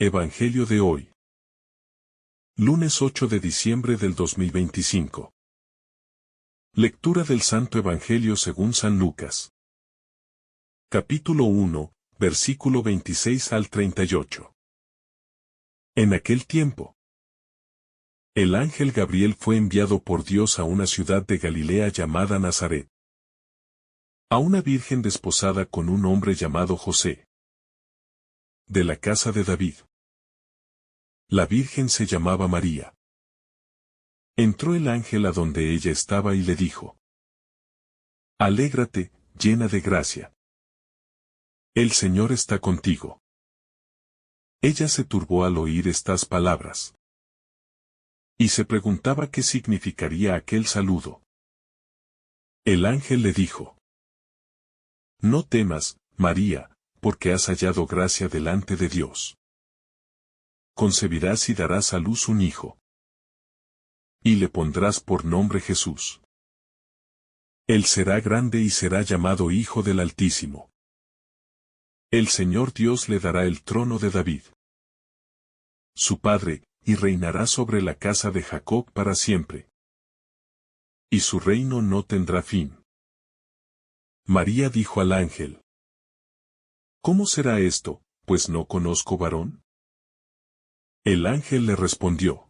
Evangelio de hoy. Lunes 8 de diciembre del 2025. Lectura del Santo Evangelio según San Lucas. Capítulo 1, versículo 26 al 38. En aquel tiempo, el ángel Gabriel fue enviado por Dios a una ciudad de Galilea llamada Nazaret, a una virgen desposada con un hombre llamado José, de la casa de David. La virgen se llamaba María. Entró el ángel a donde ella estaba y le dijo: Alégrate, llena de gracia. El Señor está contigo. Ella se turbó al oír estas palabras. Y se preguntaba qué significaría aquel saludo. El ángel le dijo: No temas, María, porque has hallado gracia delante de Dios. Concebirás y darás a luz un hijo. Y le pondrás por nombre Jesús. Él será grande y será llamado Hijo del Altísimo. El Señor Dios le dará el trono de David, su padre, y reinará sobre la casa de Jacob para siempre. Y su reino no tendrá fin. María dijo al ángel: ¿Cómo será esto, pues no conozco varón? El ángel le respondió: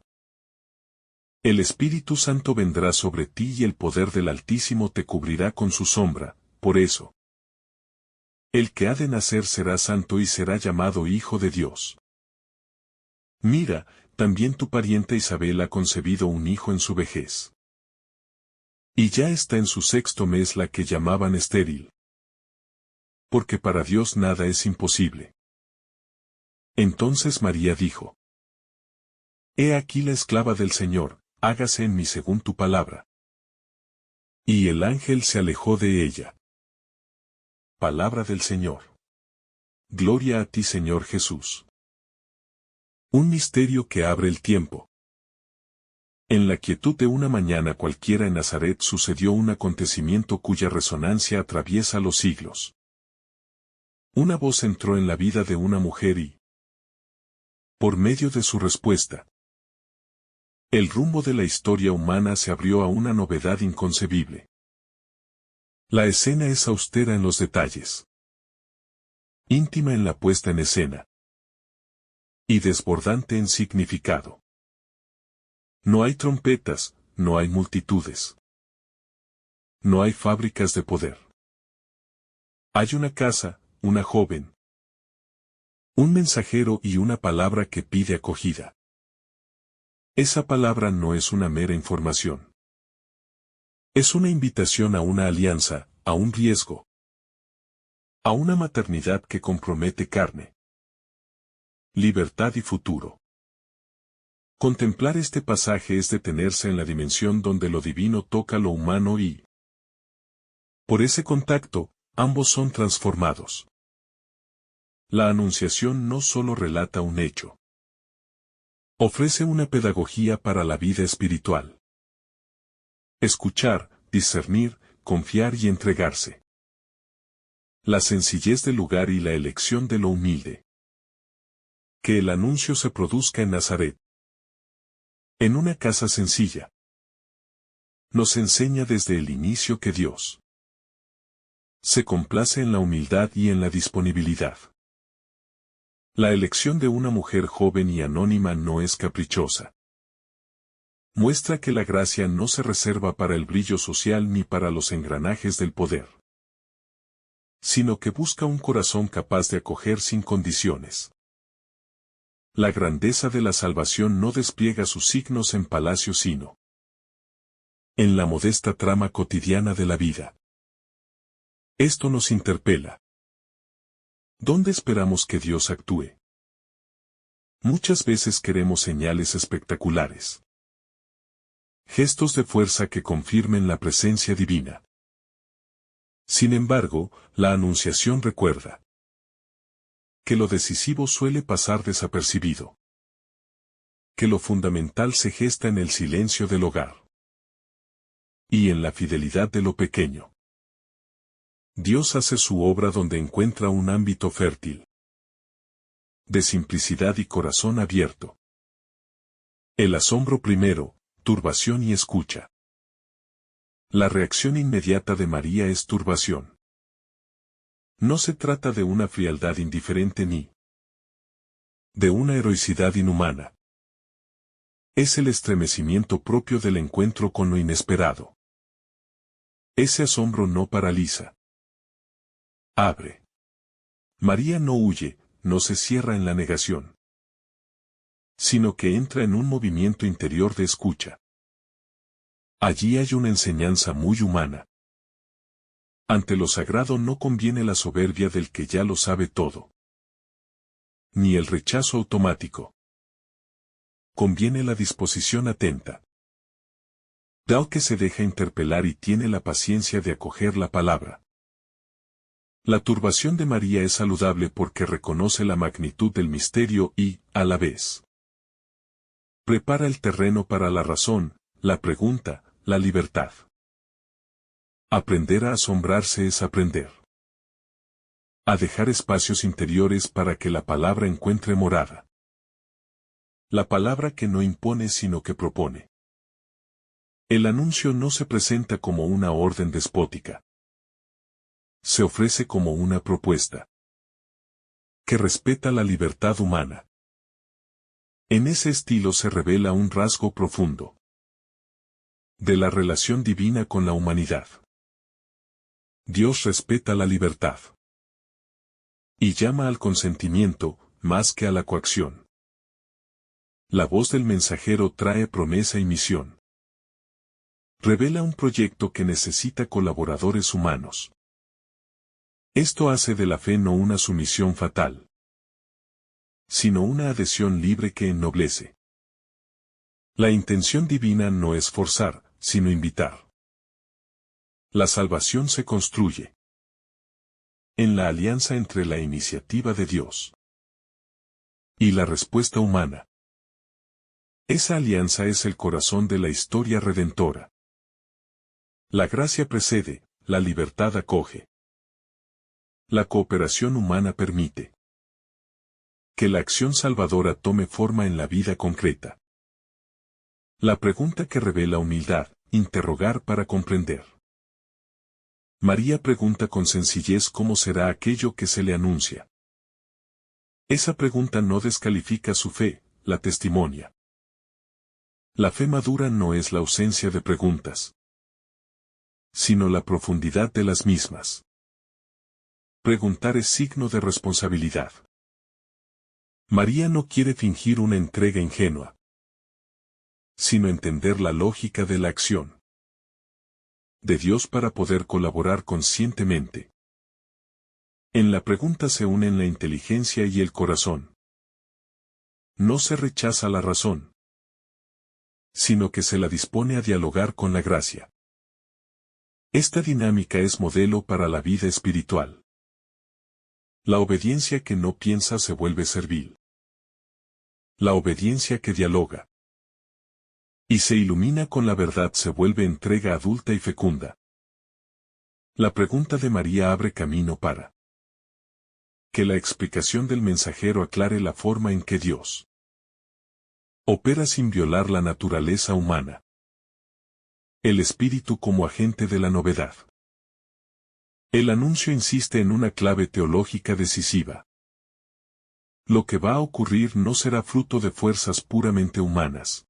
El Espíritu Santo vendrá sobre ti y el poder del Altísimo te cubrirá con su sombra, por eso. El que ha de nacer será santo y será llamado Hijo de Dios. Mira, también tu parienta Isabel ha concebido un hijo en su vejez. Y ya está en su 6º mes la que llamaban estéril. Porque para Dios nada es imposible. Entonces María dijo: He aquí la esclava del Señor, hágase en mí según tu palabra. Y el ángel se alejó de ella. Palabra del Señor. Gloria a ti, Señor Jesús. Un misterio que abre el tiempo. En la quietud de una mañana cualquiera en Nazaret sucedió un acontecimiento cuya resonancia atraviesa los siglos. Una voz entró en la vida de una mujer y, por medio de su respuesta, el rumbo de la historia humana se abrió a una novedad inconcebible. La escena es austera en los detalles, íntima en la puesta en escena, y desbordante en significado. No hay trompetas, no hay multitudes. No hay fábricas de poder. Hay una casa, una joven, un mensajero y una palabra que pide acogida. Esa palabra no es una mera información. Es una invitación a una alianza, a un riesgo, a una maternidad que compromete carne, libertad y futuro. Contemplar este pasaje es detenerse en la dimensión donde lo divino toca lo humano y, por ese contacto, ambos son transformados. La Anunciación no solo relata un hecho. Ofrece una pedagogía para la vida espiritual. Escuchar, discernir, confiar y entregarse. La sencillez del lugar y la elección de lo humilde. Que el anuncio se produzca en Nazaret, en una casa sencilla. Nos enseña desde el inicio que Dios se complace en la humildad y en la disponibilidad. La elección de una mujer joven y anónima no es caprichosa. Muestra que la gracia no se reserva para el brillo social ni para los engranajes del poder, sino que busca un corazón capaz de acoger sin condiciones. La grandeza de la salvación no despliega sus signos en palacios sino en la modesta trama cotidiana de la vida. Esto nos interpela. ¿Dónde esperamos que Dios actúe? Muchas veces queremos señales espectaculares, gestos de fuerza que confirmen la presencia divina. Sin embargo, la Anunciación recuerda que lo decisivo suele pasar desapercibido, que lo fundamental se gesta en el silencio del hogar y en la fidelidad de lo pequeño. Dios hace su obra donde encuentra un ámbito fértil. de simplicidad y corazón abierto. El asombro primero, turbación y escucha. La reacción inmediata de María es turbación. No se trata de una frialdad indiferente ni de una heroicidad inhumana. Es el estremecimiento propio del encuentro con lo inesperado. Ese asombro no paraliza. Abre. María no huye, no se cierra en la negación, sino que entra en un movimiento interior de escucha. Allí hay una enseñanza muy humana. Ante lo sagrado no conviene la soberbia del que ya lo sabe todo, ni el rechazo automático. Conviene la disposición atenta. Del que se deja interpelar y tiene la paciencia de acoger la palabra. La turbación de María es saludable porque reconoce la magnitud del misterio y, a la vez, prepara el terreno para la razón, la pregunta, la libertad. Aprender a asombrarse es aprender a dejar espacios interiores para que la palabra encuentre morada. La palabra que no impone sino que propone. El anuncio no se presenta como una orden despótica. Se ofrece como una propuesta que respeta la libertad humana. En ese estilo se revela un rasgo profundo de la relación divina con la humanidad. Dios respeta la libertad y llama al consentimiento, más que a la coacción. La voz del mensajero trae promesa y misión. Revela un proyecto que necesita colaboradores humanos. Esto hace de la fe no una sumisión fatal, sino una adhesión libre que ennoblece. La intención divina no es forzar, sino invitar. La salvación se construye en la alianza entre la iniciativa de Dios y la respuesta humana. Esa alianza es el corazón de la historia redentora. La gracia precede, la libertad acoge. La cooperación humana permite que la acción salvadora tome forma en la vida concreta. La pregunta que revela humildad, interrogar para comprender. María pregunta con sencillez cómo será aquello que se le anuncia. Esa pregunta no descalifica su fe, la testimonia. La fe madura no es la ausencia de preguntas, sino la profundidad de las mismas. Preguntar es signo de responsabilidad. María no quiere fingir una entrega ingenua, sino entender la lógica de la acción de Dios para poder colaborar conscientemente. En la pregunta se unen la inteligencia y el corazón. No se rechaza la razón, sino que se la dispone a dialogar con la gracia. Esta dinámica es modelo para la vida espiritual. La obediencia que no piensa se vuelve servil. La obediencia que dialoga y se ilumina con la verdad se vuelve entrega adulta y fecunda. La pregunta de María abre camino para que la explicación del mensajero aclare la forma en que Dios opera sin violar la naturaleza humana. El espíritu como agente de la novedad. El anuncio insiste en una clave teológica decisiva. Lo que va a ocurrir no será fruto de fuerzas puramente humanas,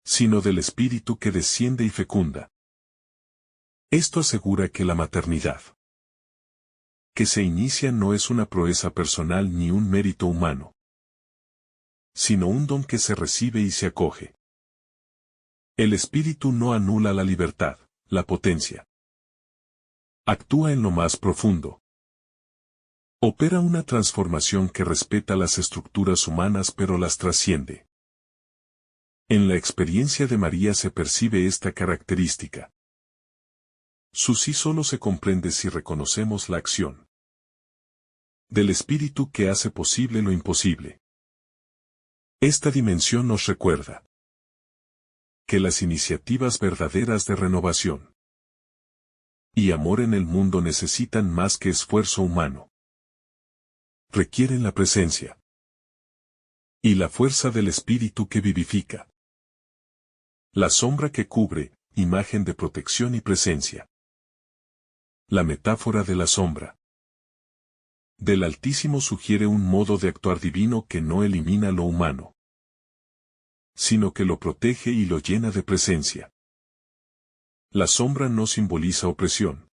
sino del espíritu que desciende y fecunda. Esto asegura que la maternidad que se inicia no es una proeza personal ni un mérito humano, sino un don que se recibe y se acoge. El espíritu no anula la libertad, la potencia. Actúa en lo más profundo. Opera una transformación que respeta las estructuras humanas pero las trasciende. En la experiencia de María se percibe esta característica. Su sí solo se comprende si reconocemos la acción del Espíritu que hace posible lo imposible. Esta dimensión nos recuerda que las iniciativas verdaderas de renovación y amor en el mundo necesitan más que esfuerzo humano. requieren la presencia y la fuerza del Espíritu que vivifica. La sombra que cubre, imagen de protección y presencia. La metáfora de la sombra del Altísimo sugiere un modo de actuar divino que no elimina lo humano, sino que lo protege y lo llena de presencia. La sombra no simboliza opresión,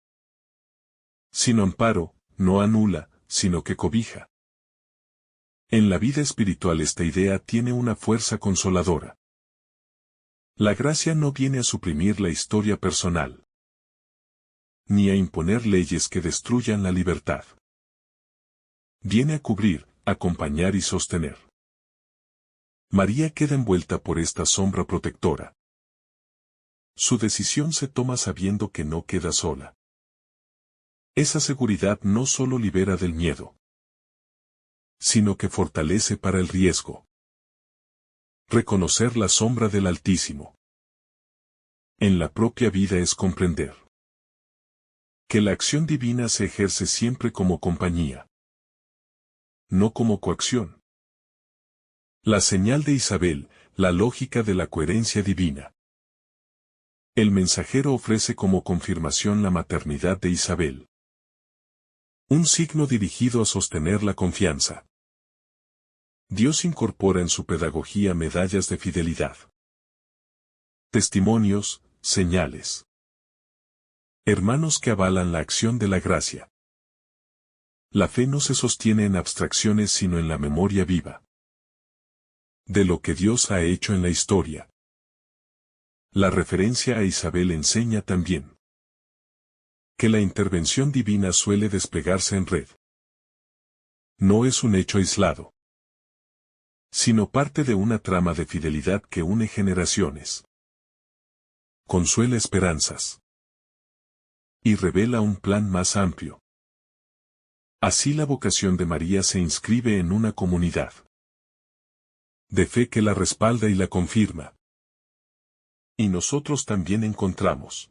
sino amparo, no anula, sino que cobija. En la vida espiritual esta idea tiene una fuerza consoladora. La gracia no viene a suprimir la historia personal, ni a imponer leyes que destruyan la libertad. Viene a cubrir, acompañar y sostener. María queda envuelta por esta sombra protectora. Su decisión se toma sabiendo que no queda sola. Esa seguridad no solo libera del miedo, sino que fortalece para el riesgo. Reconocer la sombra del Altísimo en la propia vida es comprender que la acción divina se ejerce siempre como compañía, no como coacción. La señal de Isabel, la lógica de la coherencia divina. El mensajero ofrece como confirmación la maternidad de Isabel. Un signo dirigido a sostener la confianza. Dios incorpora en su pedagogía medallas de fidelidad. Testimonios, señales. Hermanos que avalan la acción de la gracia. La fe no se sostiene en abstracciones sino en la memoria viva de lo que Dios ha hecho en la historia. La referencia a Isabel enseña también que la intervención divina suele desplegarse en red. No es un hecho aislado, sino parte de una trama de fidelidad que une generaciones. Consuela esperanzas y revela un plan más amplio. Así la vocación de María se inscribe en una comunidad de fe que la respalda y la confirma. Y nosotros también encontramos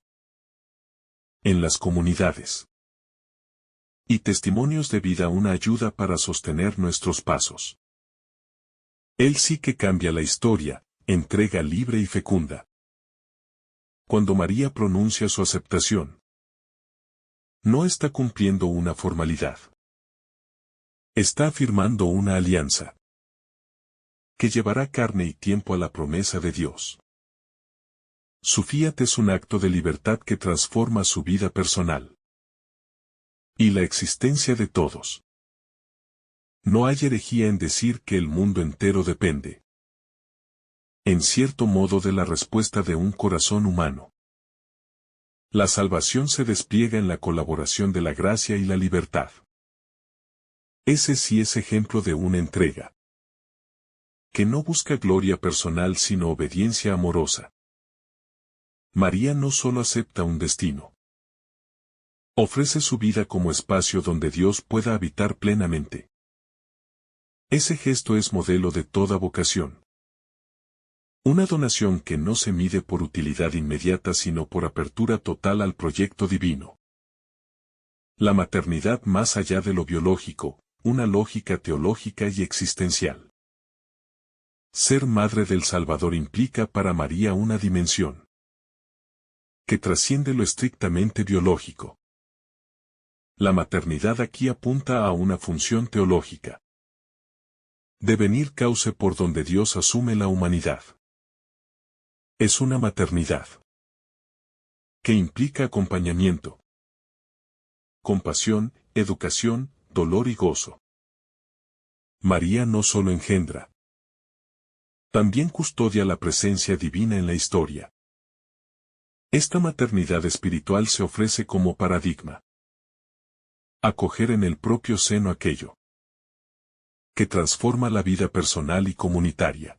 en las comunidades y testimonios de vida una ayuda para sostener nuestros pasos. Él sí que cambia la historia, entrega libre y fecunda. Cuando María pronuncia su aceptación, no está cumpliendo una formalidad. Está afirmando una alianza que llevará carne y tiempo a la promesa de Dios. Su fiat es un acto de libertad que transforma su vida personal y la existencia de todos. No hay herejía en decir que el mundo entero depende, en cierto modo, de la respuesta de un corazón humano. La salvación se despliega en la colaboración de la gracia y la libertad. Ese sí es ejemplo de una entrega que no busca gloria personal sino obediencia amorosa. María no solo acepta un destino, ofrece su vida como espacio donde Dios pueda habitar plenamente. Ese gesto es modelo de toda vocación. Una donación que no se mide por utilidad inmediata sino por apertura total al proyecto divino. La maternidad más allá de lo biológico, una lógica teológica y existencial. Ser madre del Salvador implica para María una dimensión que trasciende lo estrictamente biológico. La maternidad aquí apunta a una función teológica. Devenir cauce por donde Dios asume la humanidad. Es una maternidad que implica acompañamiento, compasión, educación, dolor y gozo. María no solo engendra, también custodia la presencia divina en la historia. Esta maternidad espiritual se ofrece como paradigma. Acoger en el propio seno aquello que transforma la vida personal y comunitaria.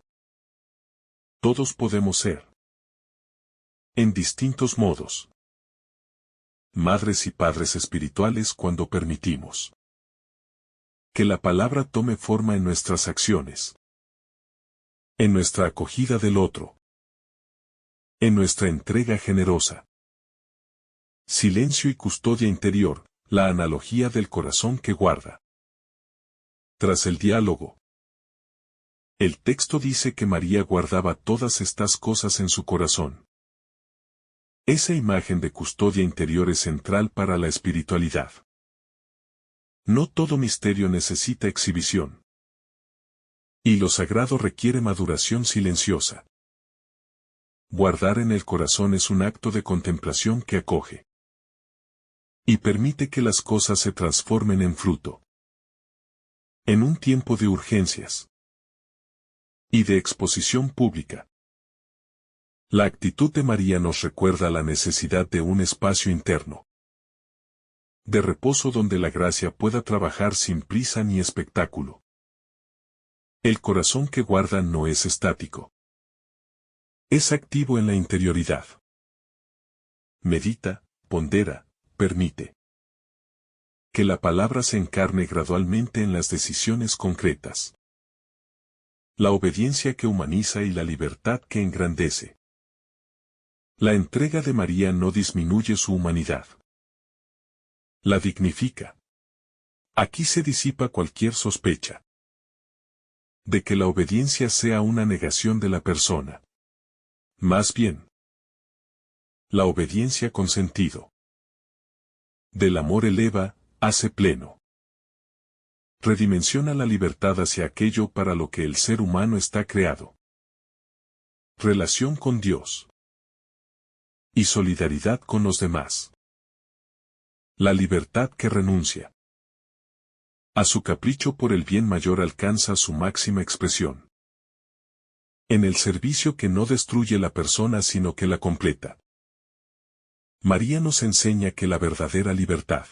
Todos podemos ser, en distintos modos, madres y padres espirituales cuando permitimos que la palabra tome forma en nuestras acciones, en nuestra acogida del otro, en nuestra entrega generosa. Silencio y custodia interior, la analogía del corazón que guarda. Tras el diálogo, el texto dice que María guardaba todas estas cosas en su corazón. Esa imagen de custodia interior es central para la espiritualidad. No todo misterio necesita exhibición. Y lo sagrado requiere maduración silenciosa. Guardar en el corazón es un acto de contemplación que acoge y permite que las cosas se transformen en fruto. En un tiempo de urgencias y de exposición pública, la actitud de María nos recuerda la necesidad de un espacio interno de reposo donde la gracia pueda trabajar sin prisa ni espectáculo. El corazón que guarda no es estático. Es activo en la interioridad. Medita, pondera, permite que la palabra se encarne gradualmente en las decisiones concretas. La obediencia que humaniza y la libertad que engrandece. La entrega de María no disminuye su humanidad. La dignifica. Aquí se disipa cualquier sospecha de que la obediencia sea una negación de la persona. Más bien, la obediencia con sentido del amor eleva, hace pleno. Redimensiona la libertad hacia aquello para lo que el ser humano está creado. Relación con Dios. Y solidaridad con los demás. La libertad que renuncia a su capricho por el bien mayor alcanza su máxima expresión en el servicio que no destruye la persona sino que la completa. María nos enseña que la verdadera libertad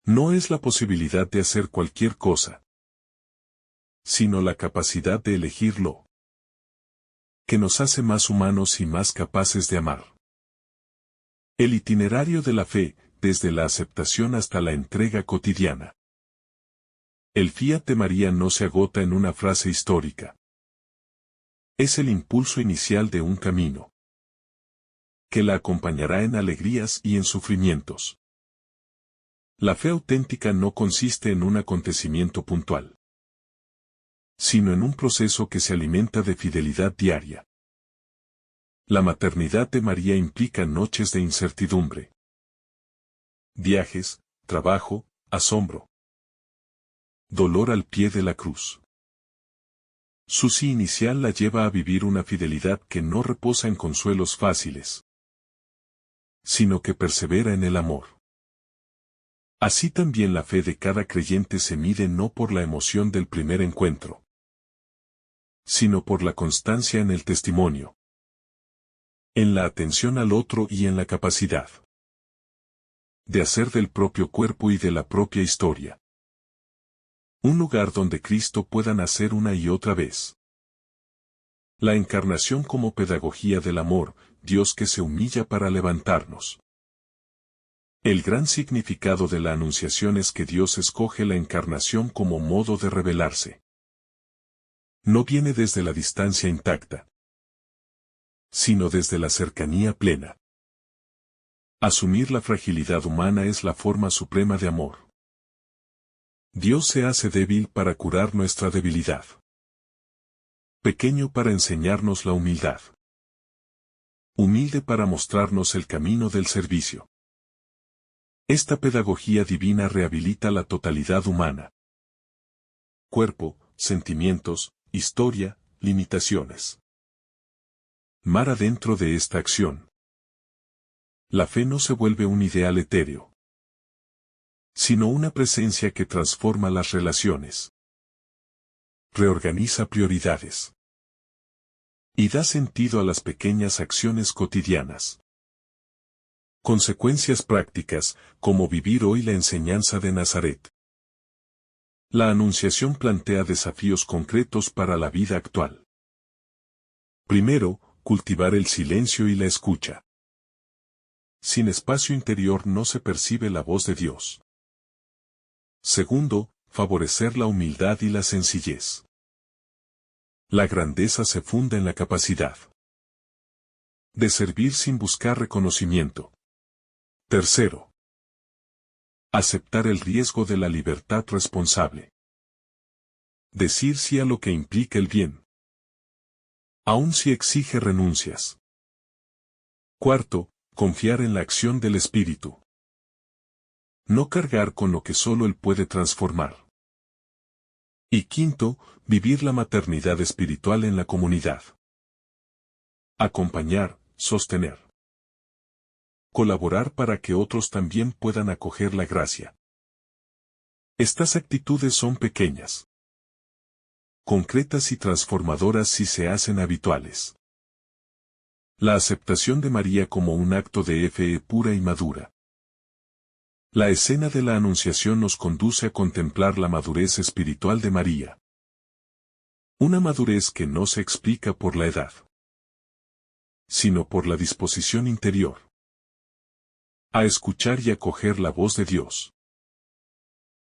no es la posibilidad de hacer cualquier cosa, sino la capacidad de elegirlo, que nos hace más humanos y más capaces de amar. El itinerario de la fe, desde la aceptación hasta la entrega cotidiana. El fiat de María no se agota en una frase histórica. Es el impulso inicial de un camino que la acompañará en alegrías y en sufrimientos. La fe auténtica no consiste en un acontecimiento puntual, sino en un proceso que se alimenta de fidelidad diaria. La maternidad de María implica noches de incertidumbre, viajes, trabajo, asombro, dolor al pie de la cruz. Su sí inicial la lleva a vivir una fidelidad que no reposa en consuelos fáciles, sino que persevera en el amor. Así también la fe de cada creyente se mide no por la emoción del primer encuentro, sino por la constancia en el testimonio, en la atención al otro y en la capacidad de hacer del propio cuerpo y de la propia historia un lugar donde Cristo pueda nacer una y otra vez. La encarnación como pedagogía del amor, Dios que se humilla para levantarnos. El gran significado de la anunciación es que Dios escoge la encarnación como modo de revelarse. No viene desde la distancia intacta, sino desde la cercanía plena. Asumir la fragilidad humana es la forma suprema de amor. Dios se hace débil para curar nuestra debilidad. Pequeño para enseñarnos la humildad. Humilde para mostrarnos el camino del servicio. Esta pedagogía divina rehabilita la totalidad humana. Cuerpo, sentimientos, historia, limitaciones. Mar adentro de esta acción. La fe no se vuelve un ideal etéreo, sino una presencia que transforma las relaciones. Reorganiza prioridades. Y da sentido a las pequeñas acciones cotidianas. Consecuencias prácticas, como vivir hoy la enseñanza de Nazaret. La Anunciación plantea desafíos concretos para la vida actual. Primero, cultivar el silencio y la escucha. Sin espacio interior no se percibe la voz de Dios. Segundo, favorecer la humildad y la sencillez. La grandeza se funda en la capacidad de servir sin buscar reconocimiento. Tercero, aceptar el riesgo de la libertad responsable. Decir sí a lo que implica el bien. Aun si exige renuncias. Cuarto, confiar en la acción del Espíritu. No cargar con lo que solo Él puede transformar. Y quinto, vivir la maternidad espiritual en la comunidad. Acompañar, sostener. Colaborar para que otros también puedan acoger la gracia. Estas actitudes son pequeñas, concretas y transformadoras si se hacen habituales. La aceptación de María como un acto de fe pura y madura. La escena de la Anunciación nos conduce a contemplar la madurez espiritual de María. Una madurez que no se explica por la edad, sino por la disposición interior a escuchar y acoger la voz de Dios.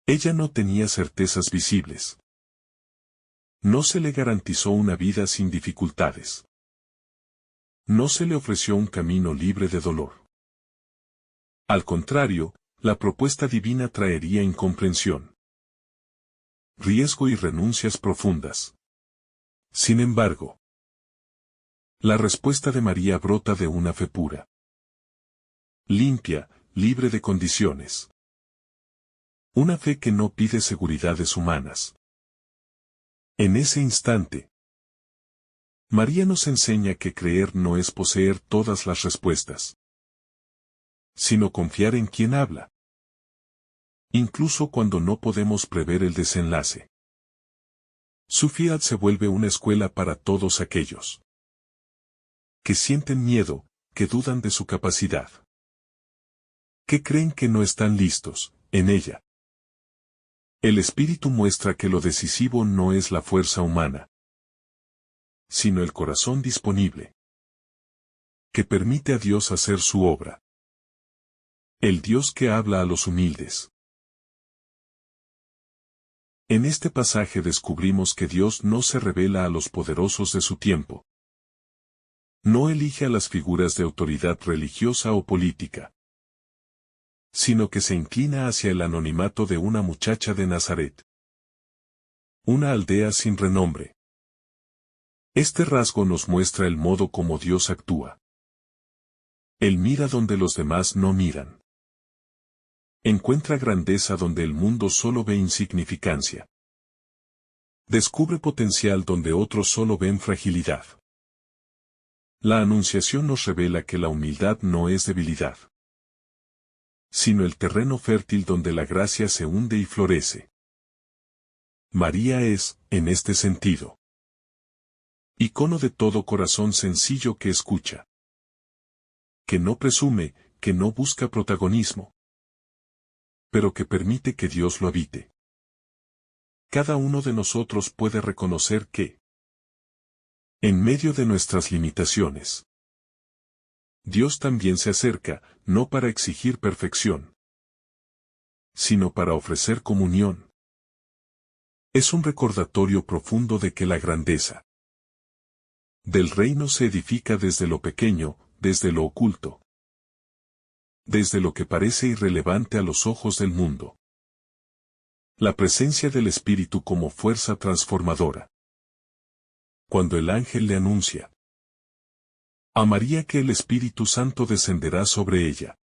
Ella no tenía certezas visibles. No se le garantizó una vida sin dificultades. No se le ofreció un camino libre de dolor. Al contrario, la propuesta divina traería incomprensión, riesgo y renuncias profundas. Sin embargo, la respuesta de María brota de una fe pura, limpia, libre de condiciones. Una fe que no pide seguridades humanas. En ese instante, María nos enseña que creer no es poseer todas las respuestas, sino confiar en quien habla, incluso cuando no podemos prever el desenlace. Su fiat se vuelve una escuela para todos aquellos que sienten miedo, que dudan de su capacidad, que creen que no están listos. En ella, el Espíritu muestra que lo decisivo no es la fuerza humana, sino el corazón disponible, que permite a Dios hacer su obra. El Dios que habla a los humildes. En este pasaje descubrimos que Dios no se revela a los poderosos de su tiempo. No elige a las figuras de autoridad religiosa o política, sino que se inclina hacia el anonimato de una muchacha de Nazaret. Una aldea sin renombre. Este rasgo nos muestra el modo como Dios actúa. Él mira donde los demás no miran. Encuentra grandeza donde el mundo solo ve insignificancia. Descubre potencial donde otros solo ven fragilidad. La Anunciación nos revela que la humildad no es debilidad, sino el terreno fértil donde la gracia se hunde y florece. María es, en este sentido, icono de todo corazón sencillo que escucha, que no presume, que no busca protagonismo, pero que permite que Dios lo habite. Cada uno de nosotros puede reconocer que, en medio de nuestras limitaciones, Dios también se acerca, no para exigir perfección, sino para ofrecer comunión. Es un recordatorio profundo de que la grandeza del reino se edifica desde lo pequeño, desde lo oculto, desde lo que parece irrelevante a los ojos del mundo. La presencia del Espíritu como fuerza transformadora. Cuando el ángel le anuncia a María que el Espíritu Santo descenderá sobre ella,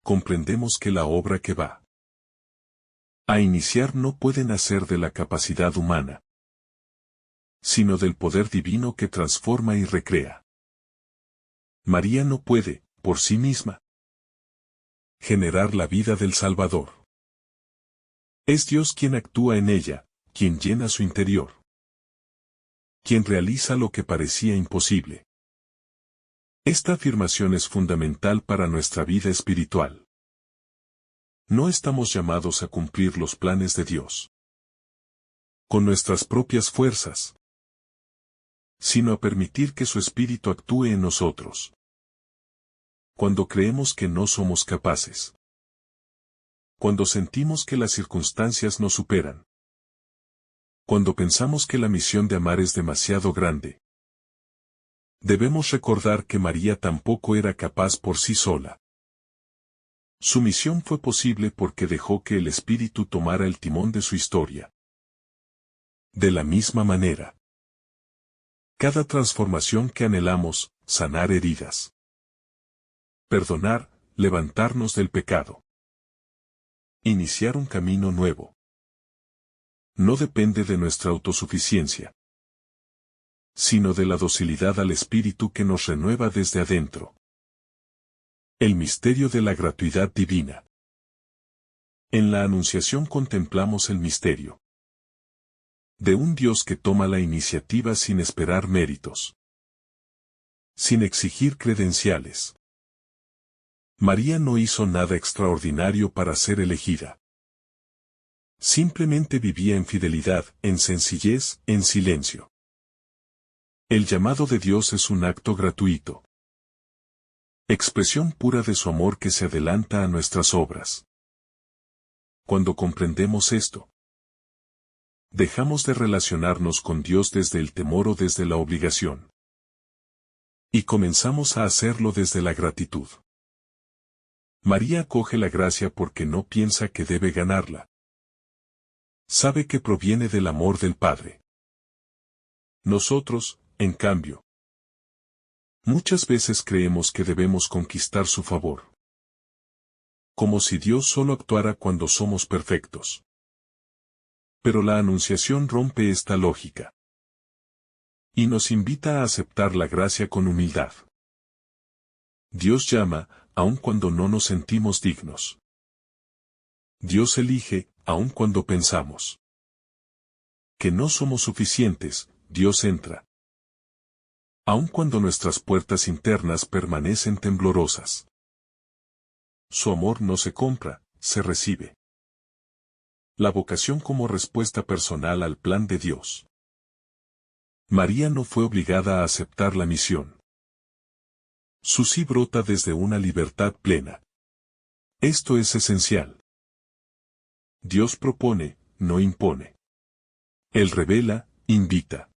comprendemos que la obra que va a iniciar no puede nacer de la capacidad humana, sino del poder divino que transforma y recrea. María no puede, por sí misma, generar la vida del Salvador. Es Dios quien actúa en ella, quien llena su interior, quien realiza lo que parecía imposible. Esta afirmación es fundamental para nuestra vida espiritual. No estamos llamados a cumplir los planes de Dios con nuestras propias fuerzas, sino a permitir que su Espíritu actúe en nosotros. Cuando creemos que no somos capaces, cuando sentimos que las circunstancias nos superan, cuando pensamos que la misión de amar es demasiado grande, debemos recordar que María tampoco era capaz por sí sola. Su misión fue posible porque dejó que el Espíritu tomara el timón de su historia. De la misma manera, cada transformación que anhelamos, sanar heridas, perdonar, levantarnos del pecado, iniciar un camino nuevo, no depende de nuestra autosuficiencia, sino de la docilidad al Espíritu que nos renueva desde adentro. El misterio de la gratuidad divina. En la Anunciación contemplamos el misterio de un Dios que toma la iniciativa sin esperar méritos, sin exigir credenciales. María no hizo nada extraordinario para ser elegida. Simplemente vivía en fidelidad, en sencillez, en silencio. El llamado de Dios es un acto gratuito, expresión pura de su amor que se adelanta a nuestras obras. Cuando comprendemos esto, dejamos de relacionarnos con Dios desde el temor o desde la obligación, y comenzamos a hacerlo desde la gratitud. María acoge la gracia porque no piensa que debe ganarla. Sabe que proviene del amor del Padre. Nosotros, en cambio, muchas veces creemos que debemos conquistar su favor, como si Dios solo actuara cuando somos perfectos. Pero la Anunciación rompe esta lógica y nos invita a aceptar la gracia con humildad. Dios llama, aun cuando no nos sentimos dignos. Dios elige, aun cuando pensamos que no somos suficientes, Dios entra. Aun cuando nuestras puertas internas permanecen temblorosas. Su amor no se compra, se recibe. La vocación como respuesta personal al plan de Dios. María no fue obligada a aceptar la misión. Su sí brota desde una libertad plena. Esto es esencial. Dios propone, no impone. Él revela, invita.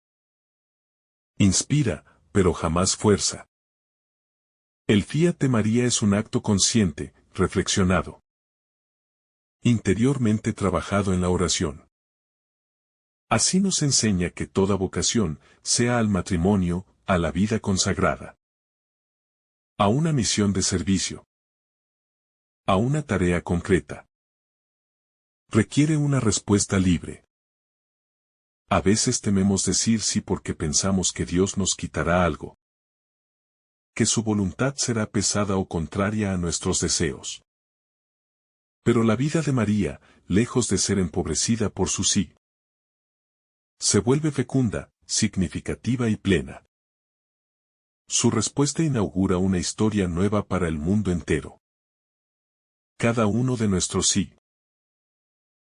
Inspira, pero jamás fuerza. El fiat de María es un acto consciente, reflexionado. Interiormente trabajado en la oración. Así nos enseña que toda vocación, sea al matrimonio, a la vida consagrada, a una misión de servicio, a una tarea concreta, requiere una respuesta libre. A veces tememos decir sí porque pensamos que Dios nos quitará algo, que su voluntad será pesada o contraria a nuestros deseos. Pero la vida de María, lejos de ser empobrecida por su sí, se vuelve fecunda, significativa y plena. Su respuesta inaugura una historia nueva para el mundo entero. Cada uno de nuestros sí,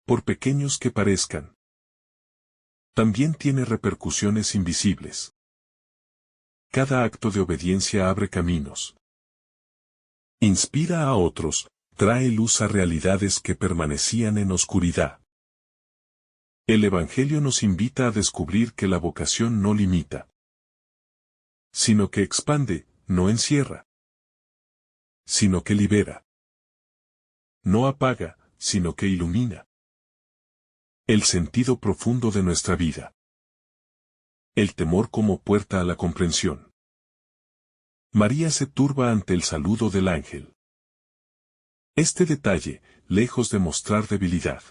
por pequeños que parezcan, también tiene repercusiones invisibles. Cada acto de obediencia abre caminos, inspira a otros, trae luz a realidades que permanecían en oscuridad. El Evangelio nos invita a descubrir que la vocación no limita, sino que expande, no encierra, sino que libera. No apaga, sino que ilumina. El sentido profundo de nuestra vida. El temor como puerta a la comprensión. María se turba ante el saludo del ángel. Este detalle, lejos de mostrar debilidad,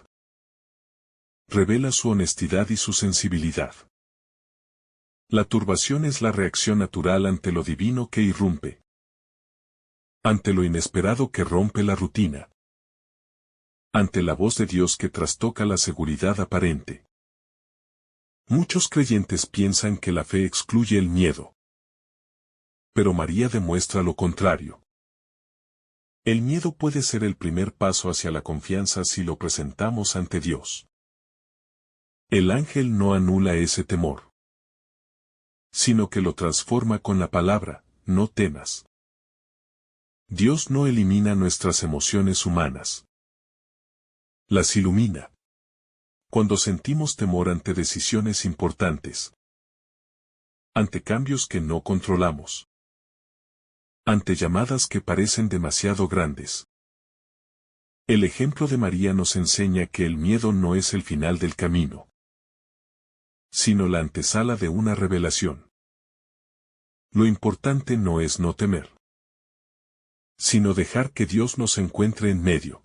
revela su honestidad y su sensibilidad. La turbación es la reacción natural ante lo divino que irrumpe, ante lo inesperado que rompe la rutina, ante la voz de Dios que trastoca la seguridad aparente. Muchos creyentes piensan que la fe excluye el miedo. Pero María demuestra lo contrario. El miedo puede ser el primer paso hacia la confianza si lo presentamos ante Dios. El ángel no anula ese temor, sino que lo transforma con la palabra, no temas. Dios no elimina nuestras emociones humanas. Las ilumina. Cuando sentimos temor ante decisiones importantes, ante cambios que no controlamos, ante llamadas que parecen demasiado grandes. El ejemplo de María nos enseña que el miedo no es el final del camino. sino la antesala de una revelación. Lo importante no es no temer, sino dejar que Dios nos encuentre en medio.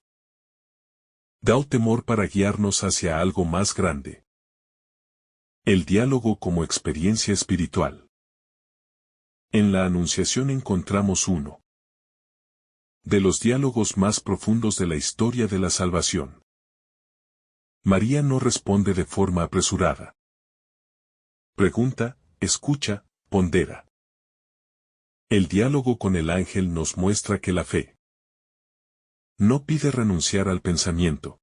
Da el temor para guiarnos hacia algo más grande. El diálogo como experiencia espiritual. En la Anunciación encontramos uno de los diálogos más profundos de la historia de la salvación. María no responde de forma apresurada. Pregunta, escucha, pondera. El diálogo con el ángel nos muestra que la fe no pide renunciar al pensamiento,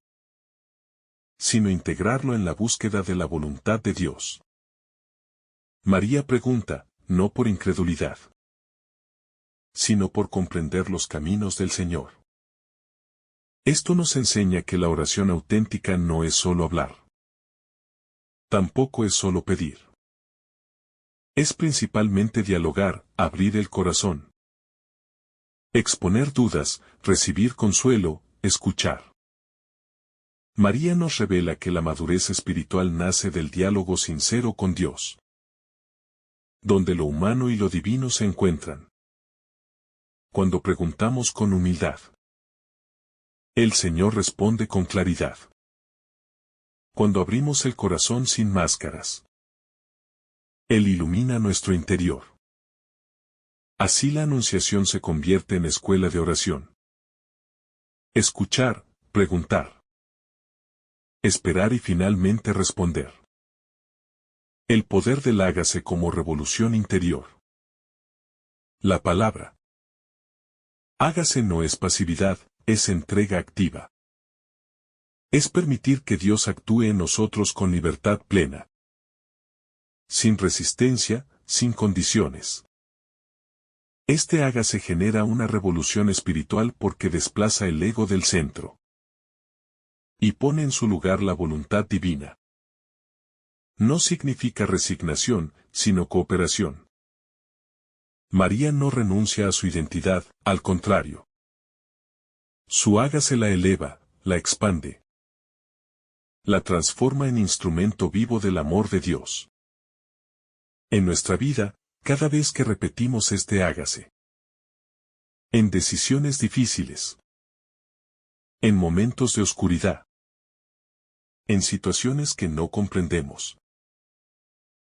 sino integrarlo en la búsqueda de la voluntad de Dios. María pregunta, no por incredulidad, sino por comprender los caminos del Señor. Esto nos enseña que la oración auténtica no es solo hablar. Tampoco es solo pedir. Es principalmente dialogar, abrir el corazón. Exponer dudas, recibir consuelo, escuchar. María nos revela que la madurez espiritual nace del diálogo sincero con Dios, donde lo humano y lo divino se encuentran. Cuando preguntamos con humildad, el Señor responde con claridad. Cuando abrimos el corazón sin máscaras, Él ilumina nuestro interior. Así la Anunciación se convierte en escuela de oración. Escuchar, preguntar, esperar y finalmente responder. El poder del hágase como revolución interior. La palabra hágase no es pasividad, es entrega activa. Es permitir que Dios actúe en nosotros con libertad plena. Sin resistencia, sin condiciones. Este hágase genera una revolución espiritual porque desplaza el ego del centro y pone en su lugar la voluntad divina. No significa resignación, sino cooperación. María no renuncia a su identidad, al contrario. Su hágase la eleva, la expande. La transforma en instrumento vivo del amor de Dios. En nuestra vida, cada vez que repetimos este hágase, en decisiones difíciles, en momentos de oscuridad, en situaciones que no comprendemos,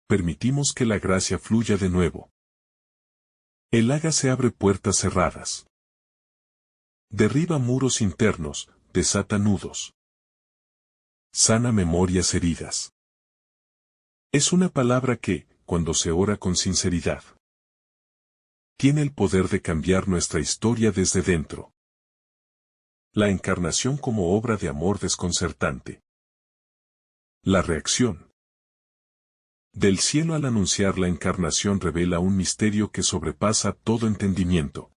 permitimos que la gracia fluya de nuevo. El hágase abre puertas cerradas, derriba muros internos, desata nudos, sana memorias heridas. Es una palabra que, cuando se ora con sinceridad, tiene el poder de cambiar nuestra historia desde dentro. La encarnación como obra de amor desconcertante. La reacción del cielo al anunciar la encarnación revela un misterio que sobrepasa todo entendimiento.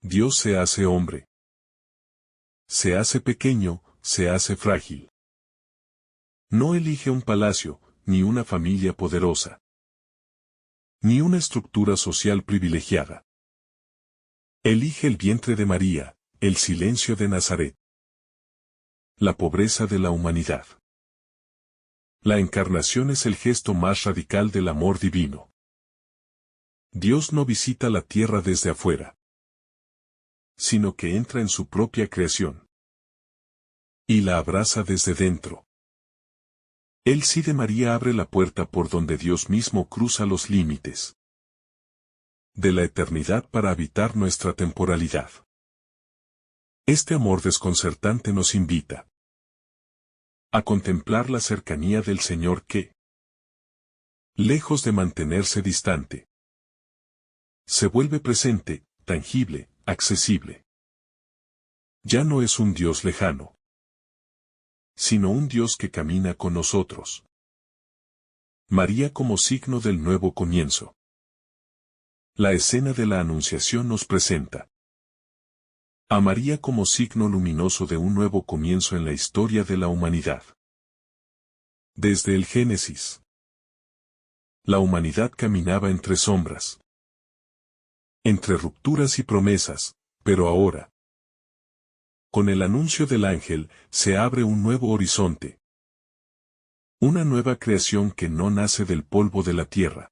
Dios se hace hombre. Se hace pequeño, se hace frágil. No elige un palacio, ni una familia poderosa, ni una estructura social privilegiada. Elige el vientre de María, el silencio de Nazaret, la pobreza de la humanidad. La encarnación es el gesto más radical del amor divino. Dios no visita la tierra desde afuera, sino que entra en su propia creación y la abraza desde dentro. El sí de María abre la puerta por donde Dios mismo cruza los límites de la eternidad para habitar nuestra temporalidad. Este amor desconcertante nos invita a contemplar la cercanía del Señor que, lejos de mantenerse distante, se vuelve presente, tangible, accesible. Ya no es un Dios lejano, sino un Dios que camina con nosotros. María como signo del nuevo comienzo. La escena de la Anunciación nos presenta a María como signo luminoso de un nuevo comienzo en la historia de la humanidad. Desde el Génesis, la humanidad caminaba entre sombras, entre rupturas y promesas, pero ahora, con el anuncio del ángel, se abre un nuevo horizonte. Una nueva creación que no nace del polvo de la tierra,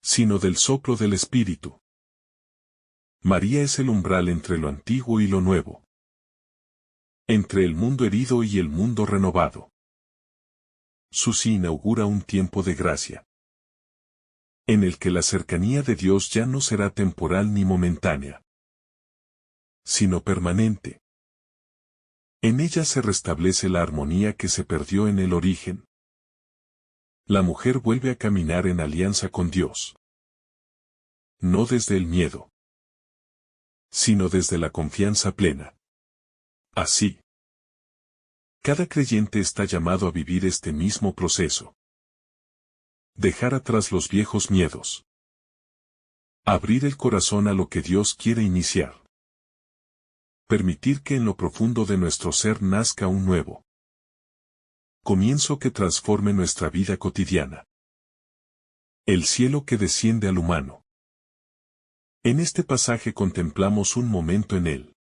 sino del soplo del Espíritu. María es el umbral entre lo antiguo y lo nuevo, entre el mundo herido y el mundo renovado. Su sí inaugura un tiempo de gracia, en el que la cercanía de Dios ya no será temporal ni momentánea, sino permanente. En ella se restablece la armonía que se perdió en el origen. La mujer vuelve a caminar en alianza con Dios, no desde el miedo, sino desde la confianza plena. Así, cada creyente está llamado a vivir este mismo proceso. Dejar atrás los viejos miedos. Abrir el corazón a lo que Dios quiere iniciar. Permitir que en lo profundo de nuestro ser nazca un nuevo comienzo que transforme nuestra vida cotidiana. El cielo que desciende al humano. En este pasaje contemplamos un momento en él,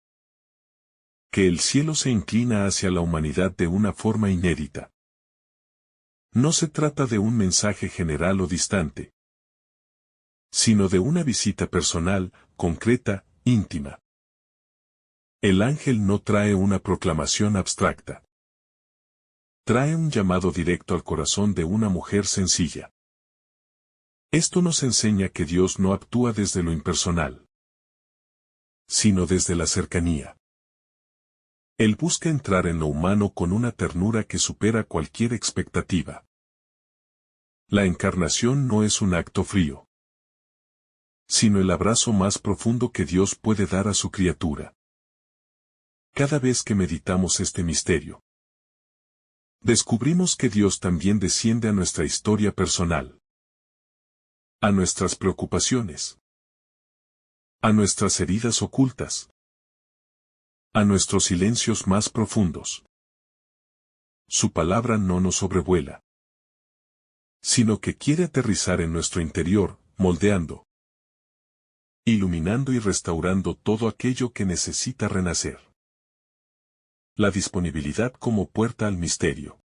que el cielo se inclina hacia la humanidad de una forma inédita. No se trata de un mensaje general o distante, sino de una visita personal, concreta, íntima. El ángel no trae una proclamación abstracta. Trae un llamado directo al corazón de una mujer sencilla. Esto nos enseña que Dios no actúa desde lo impersonal, sino desde la cercanía. Él busca entrar en lo humano con una ternura que supera cualquier expectativa. La encarnación no es un acto frío, sino el abrazo más profundo que Dios puede dar a su criatura. Cada vez que meditamos este misterio, descubrimos que Dios también desciende a nuestra historia personal, a nuestras preocupaciones, a nuestras heridas ocultas, a nuestros silencios más profundos. Su palabra no nos sobrevuela, sino que quiere aterrizar en nuestro interior, moldeando, iluminando y restaurando todo aquello que necesita renacer. La disponibilidad como puerta al misterio.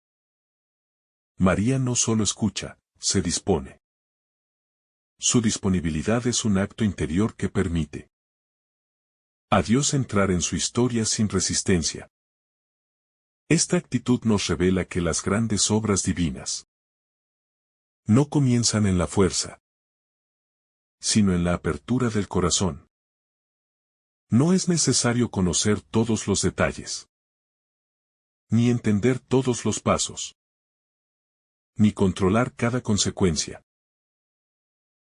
María no solo escucha, se dispone. Su disponibilidad es un acto interior que permite a Dios entrar en su historia sin resistencia. Esta actitud nos revela que las grandes obras divinas no comienzan en la fuerza, sino en la apertura del corazón. No es necesario conocer todos los detalles, ni entender todos los pasos, ni controlar cada consecuencia.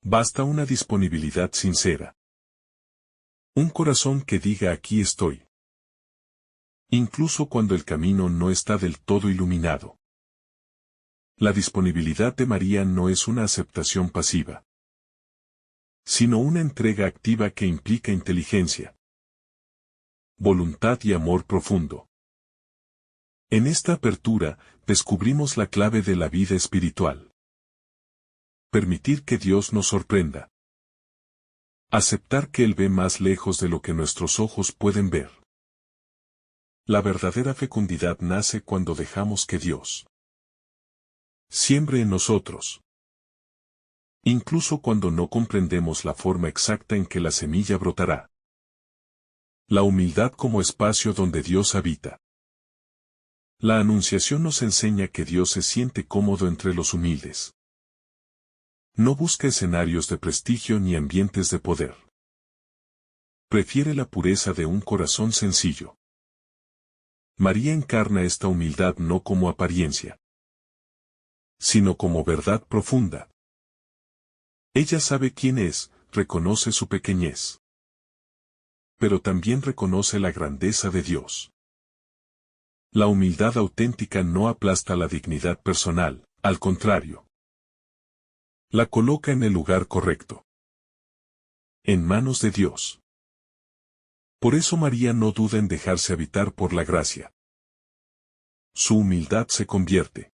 Basta una disponibilidad sincera. Un corazón que diga aquí estoy. Incluso cuando el camino no está del todo iluminado. La disponibilidad de María no es una aceptación pasiva, sino una entrega activa que implica inteligencia, voluntad y amor profundo. En esta apertura, descubrimos la clave de la vida espiritual. Permitir que Dios nos sorprenda. Aceptar que Él ve más lejos de lo que nuestros ojos pueden ver. La verdadera fecundidad nace cuando dejamos que Dios siembre en nosotros. Incluso cuando no comprendemos la forma exacta en que la semilla brotará. La humildad como espacio donde Dios habita. La Anunciación nos enseña que Dios se siente cómodo entre los humildes. No busca escenarios de prestigio ni ambientes de poder. Prefiere la pureza de un corazón sencillo. María encarna esta humildad no como apariencia, sino como verdad profunda. Ella sabe quién es, reconoce su pequeñez, pero también reconoce la grandeza de Dios. La humildad auténtica no aplasta la dignidad personal, al contrario. La coloca en el lugar correcto. En manos de Dios. Por eso María no duda en dejarse habitar por la gracia. Su humildad se convierte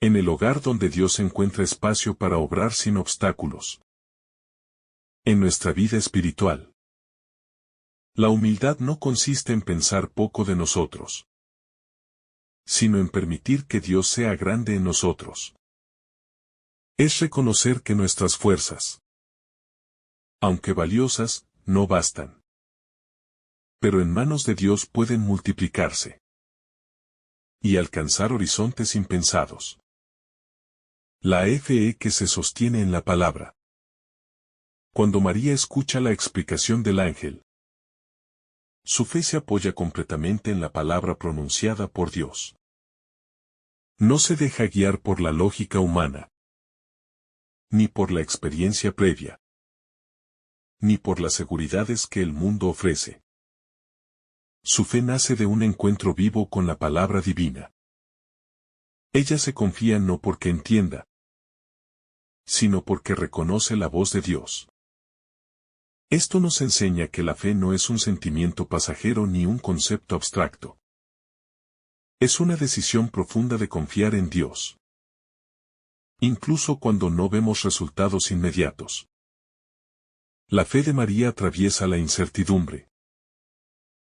en el hogar donde Dios encuentra espacio para obrar sin obstáculos. En nuestra vida espiritual. La humildad no consiste en pensar poco de nosotros, sino en permitir que Dios sea grande en nosotros. Es reconocer que nuestras fuerzas, aunque valiosas, no bastan. Pero en manos de Dios pueden multiplicarse y alcanzar horizontes impensados. La fe que se sostiene en la palabra. Cuando María escucha la explicación del ángel, su fe se apoya completamente en la palabra pronunciada por Dios. No se deja guiar por la lógica humana, ni por la experiencia previa, ni por las seguridades que el mundo ofrece. Su fe nace de un encuentro vivo con la palabra divina. Ella se confía no porque entienda, sino porque reconoce la voz de Dios. Esto nos enseña que la fe no es un sentimiento pasajero ni un concepto abstracto. Es una decisión profunda de confiar en Dios, incluso cuando no vemos resultados inmediatos. La fe de María atraviesa la incertidumbre,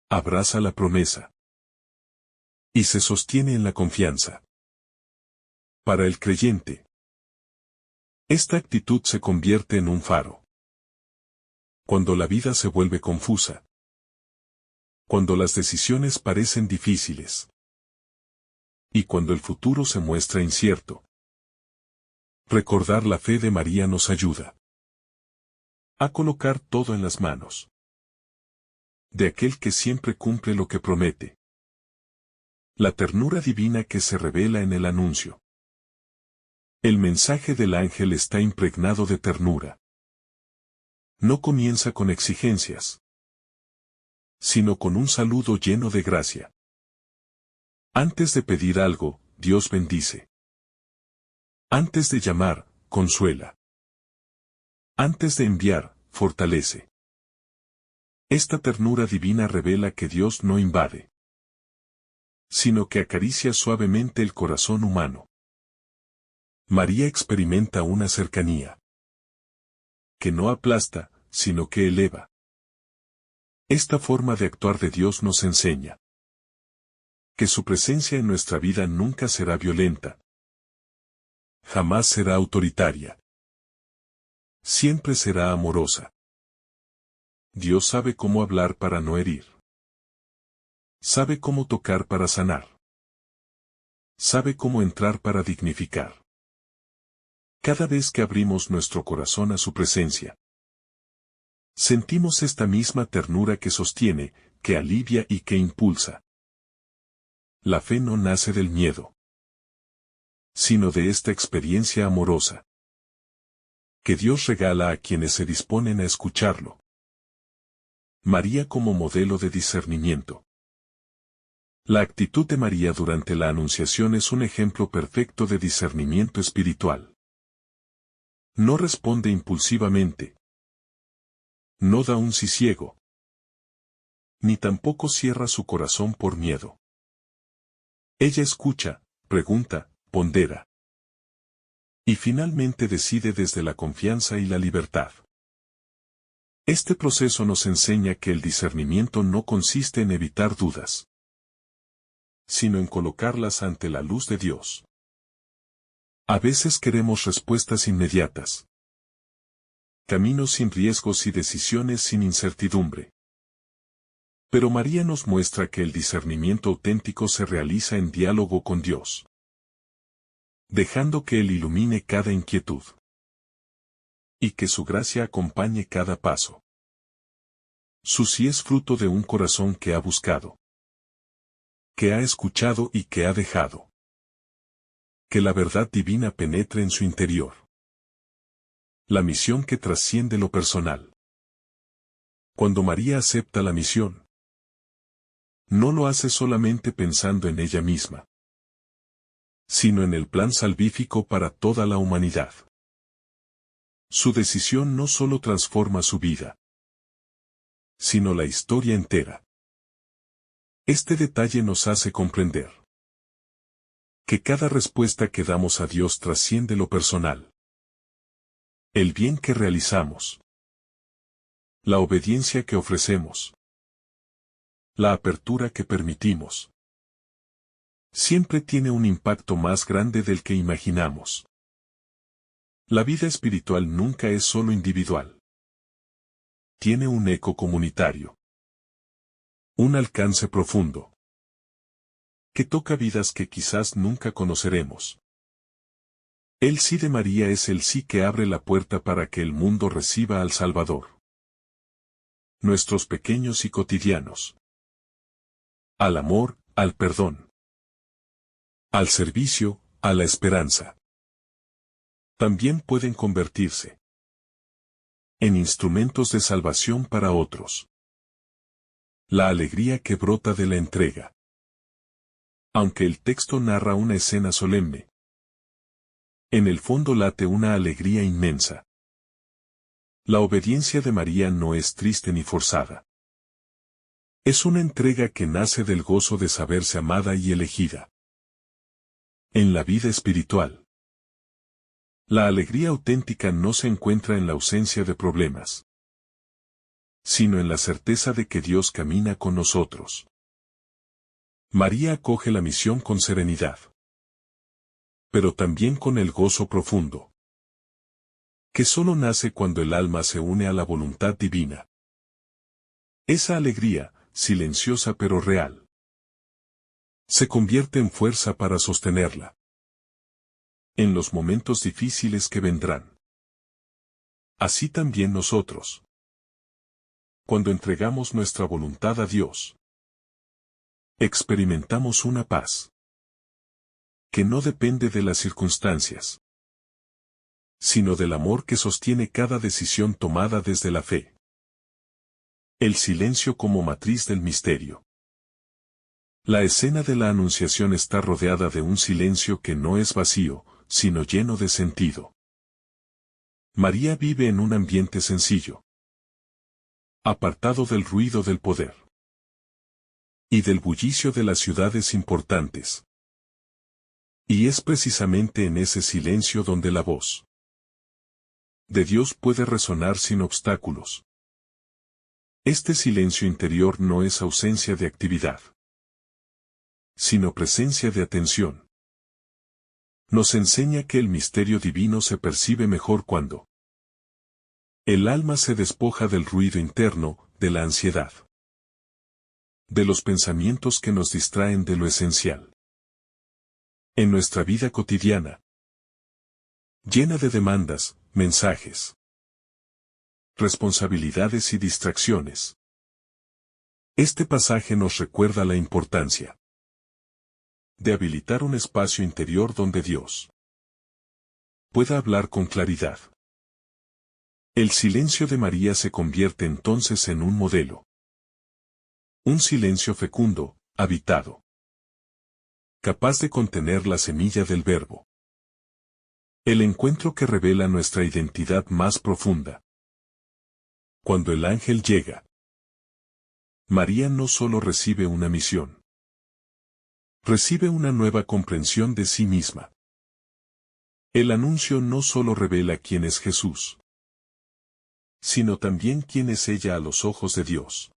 abraza la promesa y se sostiene en la confianza. Para el creyente, esta actitud se convierte en un faro. Cuando la vida se vuelve confusa, cuando las decisiones parecen difíciles, y cuando el futuro se muestra incierto, recordar la fe de María nos ayuda a colocar todo en las manos de aquel que siempre cumple lo que promete. La ternura divina que se revela en el anuncio. El mensaje del ángel está impregnado de ternura. No comienza con exigencias, sino con un saludo lleno de gracia. Antes de pedir algo, Dios bendice. Antes de llamar, consuela. Antes de enviar, fortalece. Esta ternura divina revela que Dios no invade, sino que acaricia suavemente el corazón humano. María experimenta una cercanía que no aplasta, sino que eleva. Esta forma de actuar de Dios nos enseña que su presencia en nuestra vida nunca será violenta, jamás será autoritaria, siempre será amorosa. Dios sabe cómo hablar para no herir, sabe cómo tocar para sanar, sabe cómo entrar para dignificar. Cada vez que abrimos nuestro corazón a su presencia, sentimos esta misma ternura que sostiene, que alivia y que impulsa. La fe no nace del miedo, sino de esta experiencia amorosa que Dios regala a quienes se disponen a escucharlo. María como modelo de discernimiento. La actitud de María durante la Anunciación es un ejemplo perfecto de discernimiento espiritual. No responde impulsivamente. No da un sí ciego. Ni tampoco cierra su corazón por miedo. Ella escucha, pregunta, pondera. Y finalmente decide desde la confianza y la libertad. Este proceso nos enseña que el discernimiento no consiste en evitar dudas, sino en colocarlas ante la luz de Dios. A veces queremos respuestas inmediatas, caminos sin riesgos y decisiones sin incertidumbre. Pero María nos muestra que el discernimiento auténtico se realiza en diálogo con Dios, dejando que Él ilumine cada inquietud, y que su gracia acompañe cada paso. Su sí es fruto de un corazón que ha buscado, que ha escuchado y que ha dejado que la verdad divina penetre en su interior. La misión que trasciende lo personal. Cuando María acepta la misión, no lo hace solamente pensando en ella misma, sino en el plan salvífico para toda la humanidad. Su decisión no solo transforma su vida, sino la historia entera. Este detalle nos hace comprender que cada respuesta que damos a Dios trasciende lo personal. El bien que realizamos, la obediencia que ofrecemos, la apertura que permitimos, siempre tiene un impacto más grande del que imaginamos. La vida espiritual nunca es solo individual. Tiene un eco comunitario. Un alcance profundo. Que toca vidas que quizás nunca conoceremos. El sí de María es el sí que abre la puerta para que el mundo reciba al Salvador. Nuestros pequeños y cotidianos. Al amor, al perdón. Al servicio, a la esperanza. También pueden convertirse en instrumentos de salvación para otros. La alegría que brota de la entrega. Aunque el texto narra una escena solemne, en el fondo late una alegría inmensa. La obediencia de María no es triste ni forzada. Es una entrega que nace del gozo de saberse amada y elegida. En la vida espiritual, la alegría auténtica no se encuentra en la ausencia de problemas, sino en la certeza de que Dios camina con nosotros. María acoge la misión con serenidad, pero también con el gozo profundo, que solo nace cuando el alma se une a la voluntad divina. Esa alegría, silenciosa pero real, se convierte en fuerza para sostenerla en los momentos difíciles que vendrán. Así también nosotros, cuando entregamos nuestra voluntad a Dios, experimentamos una paz que no depende de las circunstancias, sino del amor que sostiene cada decisión tomada desde la fe. El silencio como matriz del misterio. La escena de la Anunciación está rodeada de un silencio que no es vacío, sino lleno de sentido. María vive en un ambiente sencillo, apartado del ruido del poder y del bullicio de las ciudades importantes. Y es precisamente en ese silencio donde la voz de Dios puede resonar sin obstáculos. Este silencio interior no es ausencia de actividad, sino presencia de atención. Nos enseña que el misterio divino se percibe mejor cuando el alma se despoja del ruido interno, de la ansiedad, de los pensamientos que nos distraen de lo esencial. En nuestra vida cotidiana, llena de demandas, mensajes, responsabilidades y distracciones, este pasaje nos recuerda la importancia de habilitar un espacio interior donde Dios pueda hablar con claridad. El silencio de María se convierte entonces en un modelo. Un silencio fecundo, habitado, capaz de contener la semilla del verbo. El encuentro que revela nuestra identidad más profunda. Cuando el ángel llega, María no solo recibe una misión, recibe una nueva comprensión de sí misma. El anuncio no solo revela quién es Jesús, sino también quién es ella a los ojos de Dios.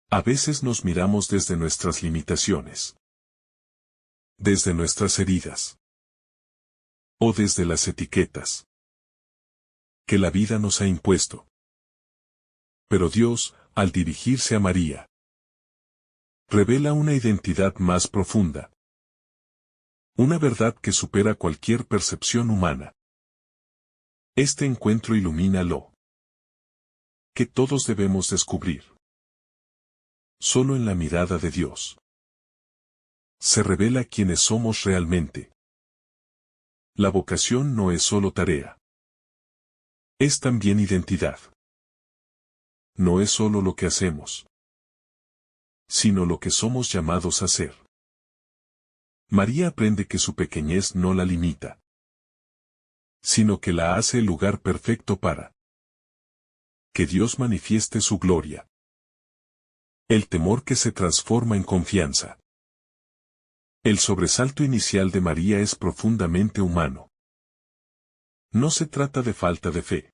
A veces nos miramos desde nuestras limitaciones, desde nuestras heridas, o desde las etiquetas que la vida nos ha impuesto. Pero Dios, al dirigirse a María, revela una identidad más profunda. Una verdad que supera cualquier percepción humana. Este encuentro ilumina lo que todos debemos descubrir. Solo en la mirada de Dios se revela quiénes somos realmente. La vocación no es solo tarea. Es también identidad. No es solo lo que hacemos, sino lo que somos llamados a ser. María aprende que su pequeñez no la limita, sino que la hace el lugar perfecto para que Dios manifieste su gloria. El temor que se transforma en confianza. El sobresalto inicial de María es profundamente humano. No se trata de falta de fe,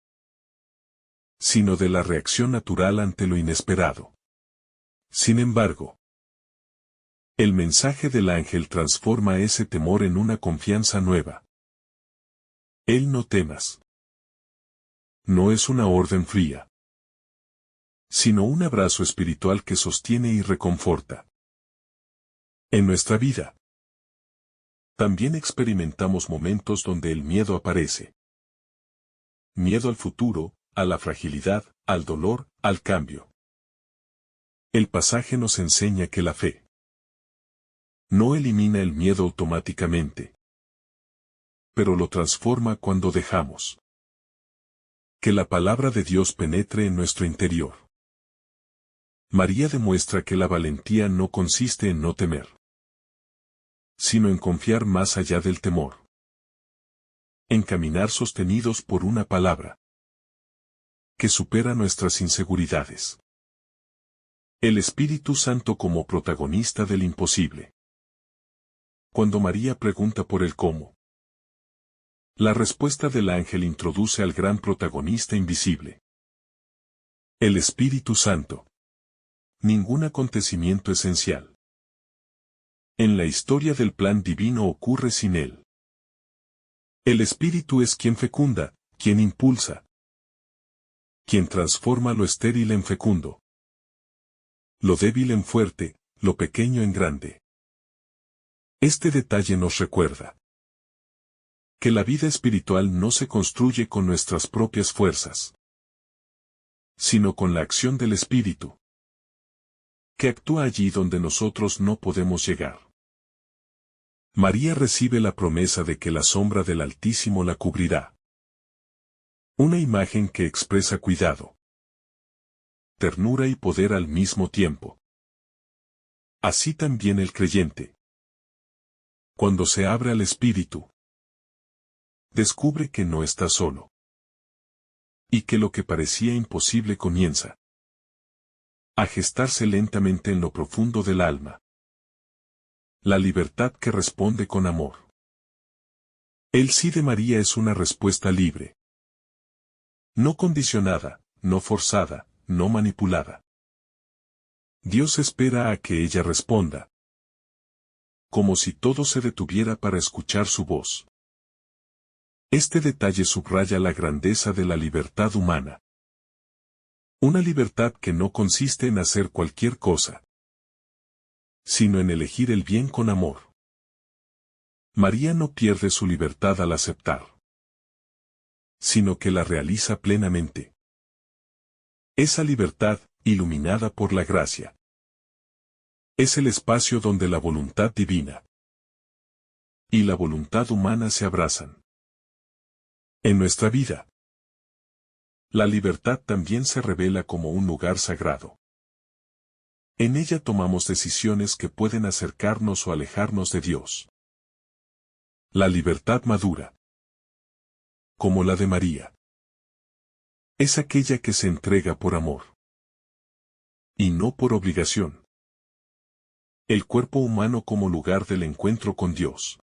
sino de la reacción natural ante lo inesperado. Sin embargo, El mensaje del ángel transforma ese temor en una confianza nueva. Él no temas. No es una orden fría, sino un abrazo espiritual que sostiene y reconforta. En nuestra vida, también experimentamos momentos donde el miedo aparece. Miedo al futuro, a la fragilidad, al dolor, al cambio. El pasaje nos enseña que la fe no elimina el miedo automáticamente, pero lo transforma cuando dejamos que la palabra de Dios penetre en nuestro interior. María demuestra que la valentía no consiste en no temer, sino en confiar más allá del temor. En caminar sostenidos por una palabra que supera nuestras inseguridades. El Espíritu Santo como protagonista del imposible. Cuando María pregunta por el cómo, la respuesta del ángel introduce al gran protagonista invisible. El Espíritu Santo. Ningún acontecimiento esencial en la historia del plan divino ocurre sin él. El Espíritu es quien fecunda, quien impulsa, quien transforma lo estéril en fecundo, lo débil en fuerte, lo pequeño en grande. Este detalle nos recuerda que la vida espiritual no se construye con nuestras propias fuerzas, sino con la acción del Espíritu, que actúa allí donde nosotros no podemos llegar. María recibe la promesa de que la sombra del Altísimo la cubrirá. Una imagen que expresa cuidado, ternura y poder al mismo tiempo. Así también el creyente, cuando se abre al Espíritu, descubre que no está solo, y que lo que parecía imposible comienza a gestarse lentamente en lo profundo del alma. La libertad que responde con amor. El sí de María es una respuesta libre. No condicionada, no forzada, no manipulada. Dios espera a que ella responda, como si todo se detuviera para escuchar su voz. Este detalle subraya la grandeza de la libertad humana. Una libertad que no consiste en hacer cualquier cosa, sino en elegir el bien con amor. María no pierde su libertad al aceptar, sino que la realiza plenamente. Esa libertad, iluminada por la gracia, es el espacio donde la voluntad divina y la voluntad humana se abrazan. En nuestra vida, la libertad también se revela como un lugar sagrado. En ella tomamos decisiones que pueden acercarnos o alejarnos de Dios. La libertad madura, como la de María, es aquella que se entrega por amor y no por obligación. El cuerpo humano como lugar del encuentro con Dios.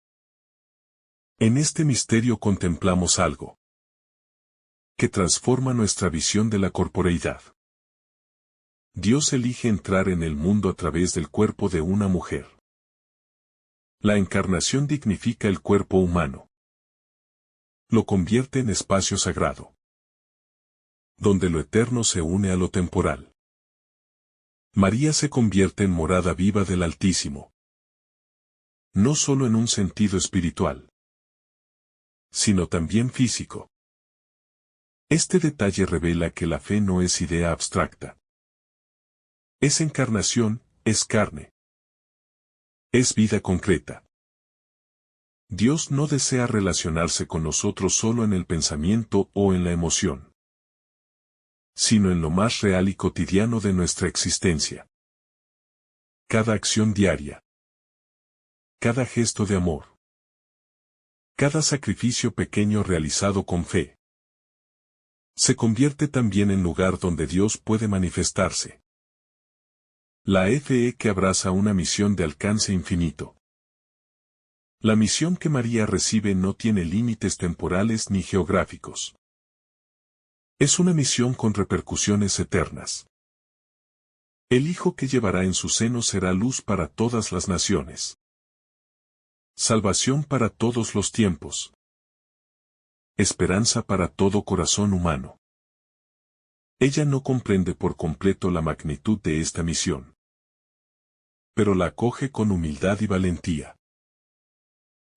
En este misterio contemplamos algo que transforma nuestra visión de la corporeidad. Dios elige entrar en el mundo a través del cuerpo de una mujer. La encarnación dignifica el cuerpo humano. Lo convierte en espacio sagrado, donde lo eterno se une a lo temporal. María se convierte en morada viva del Altísimo. No solo en un sentido espiritual, sino también físico. Este detalle revela que la fe no es idea abstracta. Es encarnación, es carne. Es vida concreta. Dios no desea relacionarse con nosotros solo en el pensamiento o en la emoción, sino en lo más real y cotidiano de nuestra existencia. Cada acción diaria, cada gesto de amor, cada sacrificio pequeño realizado con fe, se convierte también en lugar donde Dios puede manifestarse. La fe que abraza una misión de alcance infinito. La misión que María recibe no tiene límites temporales ni geográficos. Es una misión con repercusiones eternas. El Hijo que llevará en su seno será luz para todas las naciones. Salvación para todos los tiempos. Esperanza para todo corazón humano. Ella no comprende por completo la magnitud de esta misión, pero la acoge con humildad y valentía.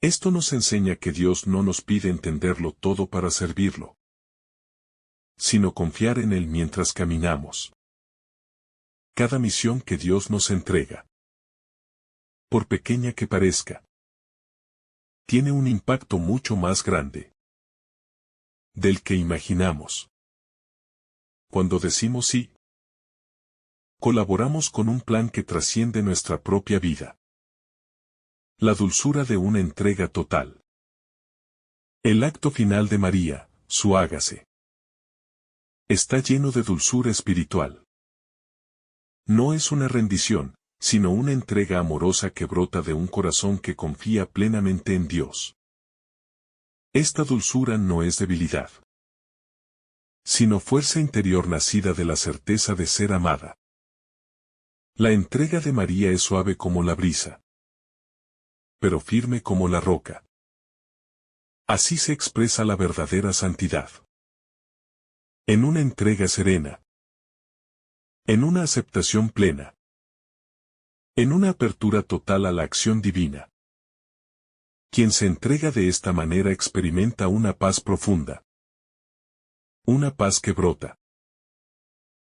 Esto nos enseña que Dios no nos pide entenderlo todo para servirlo, sino confiar en Él mientras caminamos. Cada misión que Dios nos entrega, por pequeña que parezca, tiene un impacto mucho más grande del que imaginamos. Cuando decimos sí, colaboramos con un plan que trasciende nuestra propia vida. La dulzura de una entrega total. El acto final de María, su hágase, está lleno de dulzura espiritual. No es una rendición, sino una entrega amorosa que brota de un corazón que confía plenamente en Dios. Esta dulzura no es debilidad, sino fuerza interior nacida de la certeza de ser amada. La entrega de María es suave como la brisa, pero firme como la roca. Así se expresa la verdadera santidad. En una entrega serena, en una aceptación plena, en una apertura total a la acción divina. Quien se entrega de esta manera experimenta una paz profunda. Una paz que brota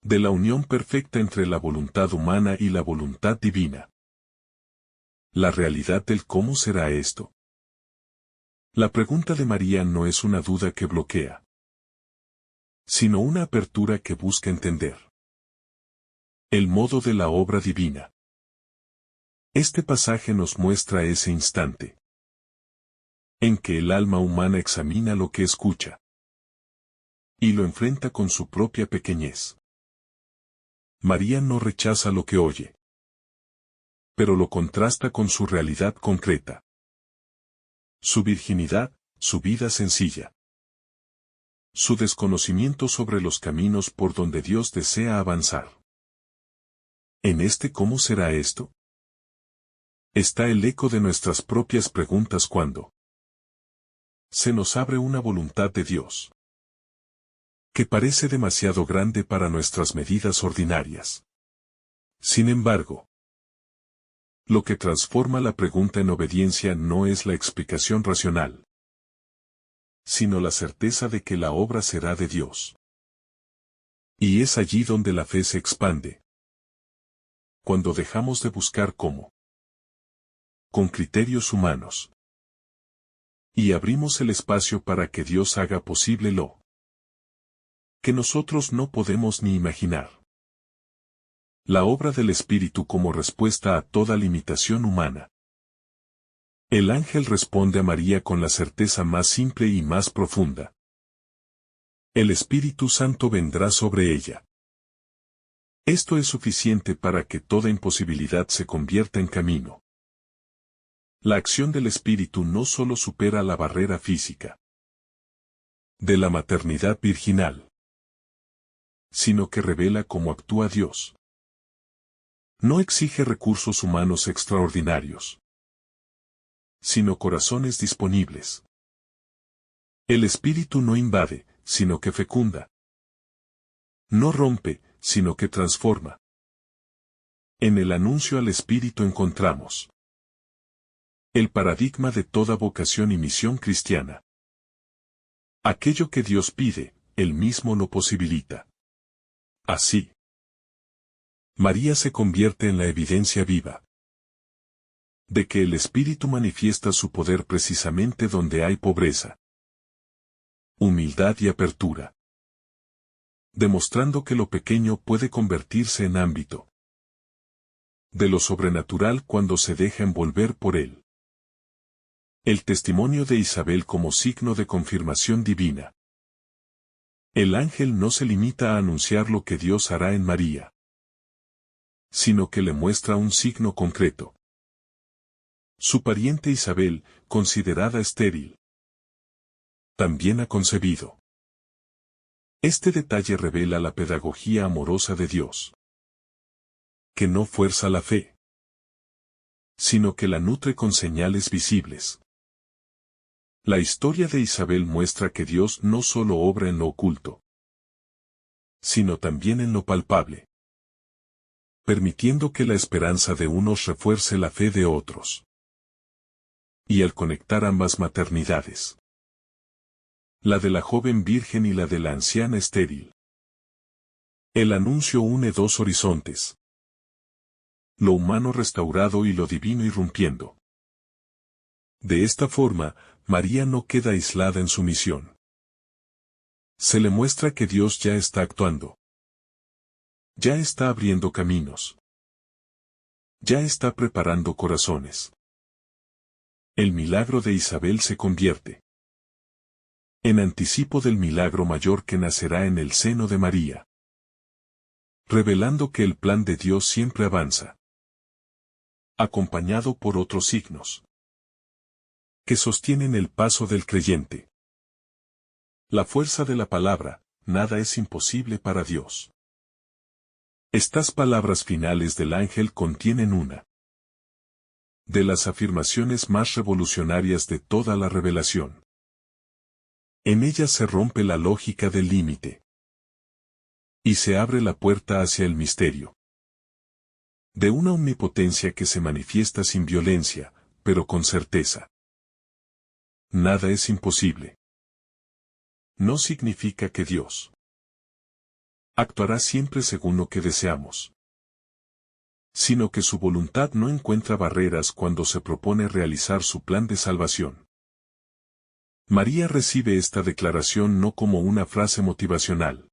de la unión perfecta entre la voluntad humana y la voluntad divina. La realidad del cómo será esto. La pregunta de María no es una duda que bloquea, sino una apertura que busca entender el modo de la obra divina. Este pasaje nos muestra ese instante en que el alma humana examina lo que escucha y lo enfrenta con su propia pequeñez. María no rechaza lo que oye, pero lo contrasta con su realidad concreta. Su virginidad, su vida sencilla. Su desconocimiento sobre los caminos por donde Dios desea avanzar. En este ¿cómo será esto? Está el eco de nuestras propias preguntas cuando se nos abre una voluntad de Dios que parece demasiado grande para nuestras medidas ordinarias. Sin embargo, lo que transforma la pregunta en obediencia no es la explicación racional, sino la certeza de que la obra será de Dios. Y es allí donde la fe se expande. Cuando dejamos de buscar cómo, con criterios humanos, y abrimos el espacio para que Dios haga posible lo que nosotros no podemos ni imaginar. La obra del Espíritu como respuesta a toda limitación humana. El ángel responde a María con la certeza más simple y más profunda. El Espíritu Santo vendrá sobre ella. Esto es suficiente para que toda imposibilidad se convierta en camino. La acción del Espíritu no solo supera la barrera física de la maternidad virginal, sino que revela cómo actúa Dios. No exige recursos humanos extraordinarios, sino corazones disponibles. El Espíritu no invade, sino que fecunda. No rompe, sino que transforma. En el anuncio al Espíritu encontramos el paradigma de toda vocación y misión cristiana. Aquello que Dios pide, Él mismo lo posibilita. Así, María se convierte en la evidencia viva de que el Espíritu manifiesta su poder precisamente donde hay pobreza, humildad y apertura, demostrando que lo pequeño puede convertirse en ámbito de lo sobrenatural cuando se deja envolver por él. El testimonio de Isabel como signo de confirmación divina. El ángel no se limita a anunciar lo que Dios hará en María, sino que le muestra un signo concreto. Su pariente Isabel, considerada estéril, también ha concebido. Este detalle revela la pedagogía amorosa de Dios. que no fuerza la fe, sino que la nutre con señales visibles. La historia de Isabel muestra que Dios no solo obra en lo oculto, sino también en lo palpable, permitiendo que la esperanza de unos refuerce la fe de otros. Y al conectar ambas maternidades, la de la joven virgen y la de la anciana estéril, el anuncio une dos horizontes, lo humano restaurado y lo divino irrumpiendo. De esta forma, María no queda aislada en su misión. Se le muestra que Dios ya está actuando. Ya está abriendo caminos. Ya está preparando corazones. El milagro de Isabel se convierte en anticipo del milagro mayor que nacerá en el seno de María, revelando que el plan de Dios siempre avanza, acompañado por otros signos que sostienen el paso del creyente. La fuerza de la palabra, nada es imposible para Dios. Estas palabras finales del ángel contienen una de las afirmaciones más revolucionarias de toda la revelación. En ellas se rompe la lógica del límite y se abre la puerta hacia el misterio de una omnipotencia que se manifiesta sin violencia, pero con certeza. Nada es imposible. No significa que Dios actuará siempre según lo que deseamos, sino que su voluntad no encuentra barreras cuando se propone realizar su plan de salvación. María recibe esta declaración no como una frase motivacional,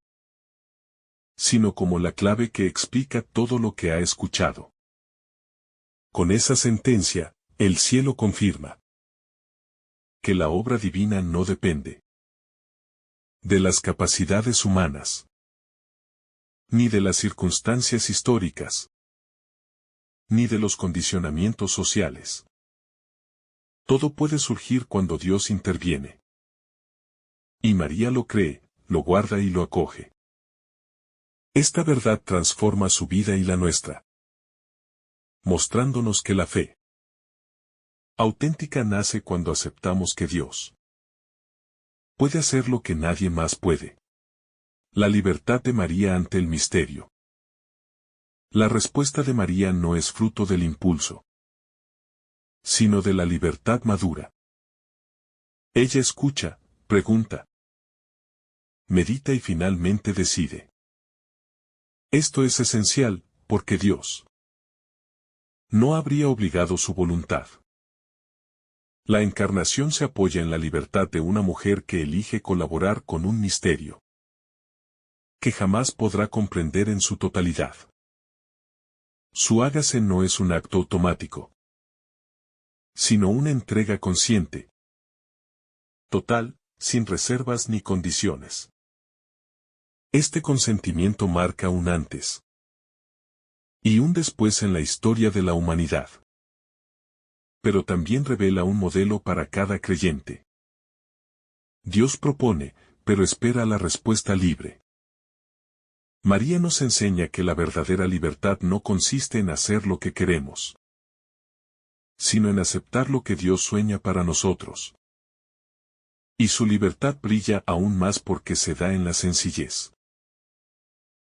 sino como la clave que explica todo lo que ha escuchado. Con esa sentencia, el cielo confirma que la obra divina no depende de las capacidades humanas, ni de las circunstancias históricas, ni de los condicionamientos sociales. Todo puede surgir cuando Dios interviene. Y María lo cree, lo guarda y lo acoge. Esta verdad transforma su vida y la nuestra, mostrándonos que la fe auténtica nace cuando aceptamos que Dios puede hacer lo que nadie más puede. La libertad de María ante el misterio. La respuesta de María no es fruto del impulso, sino de la libertad madura. Ella escucha, pregunta, medita y finalmente decide. Esto es esencial, porque Dios no habría obligado su voluntad. La encarnación se apoya en la libertad de una mujer que elige colaborar con un misterio que jamás podrá comprender en su totalidad. Su hágase no es un acto automático, sino una entrega consciente, total, sin reservas ni condiciones. Este consentimiento marca un antes y un después en la historia de la humanidad. Pero también revela un modelo para cada creyente. Dios propone, pero espera la respuesta libre. María nos enseña que la verdadera libertad no consiste en hacer lo que queremos, sino en aceptar lo que Dios sueña para nosotros. Y su libertad brilla aún más porque se da en la sencillez.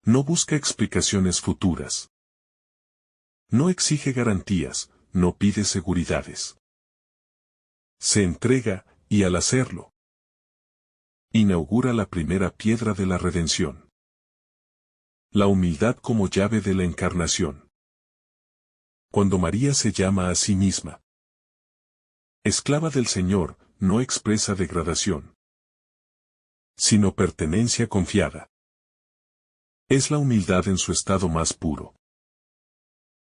No busca explicaciones futuras. No exige garantías, no pide seguridades. Se entrega, y al hacerlo, inaugura la primera piedra de la redención. La humildad como llave de la encarnación. Cuando María se llama a sí misma esclava del Señor, no expresa degradación, sino pertenencia confiada. Es la humildad en su estado más puro.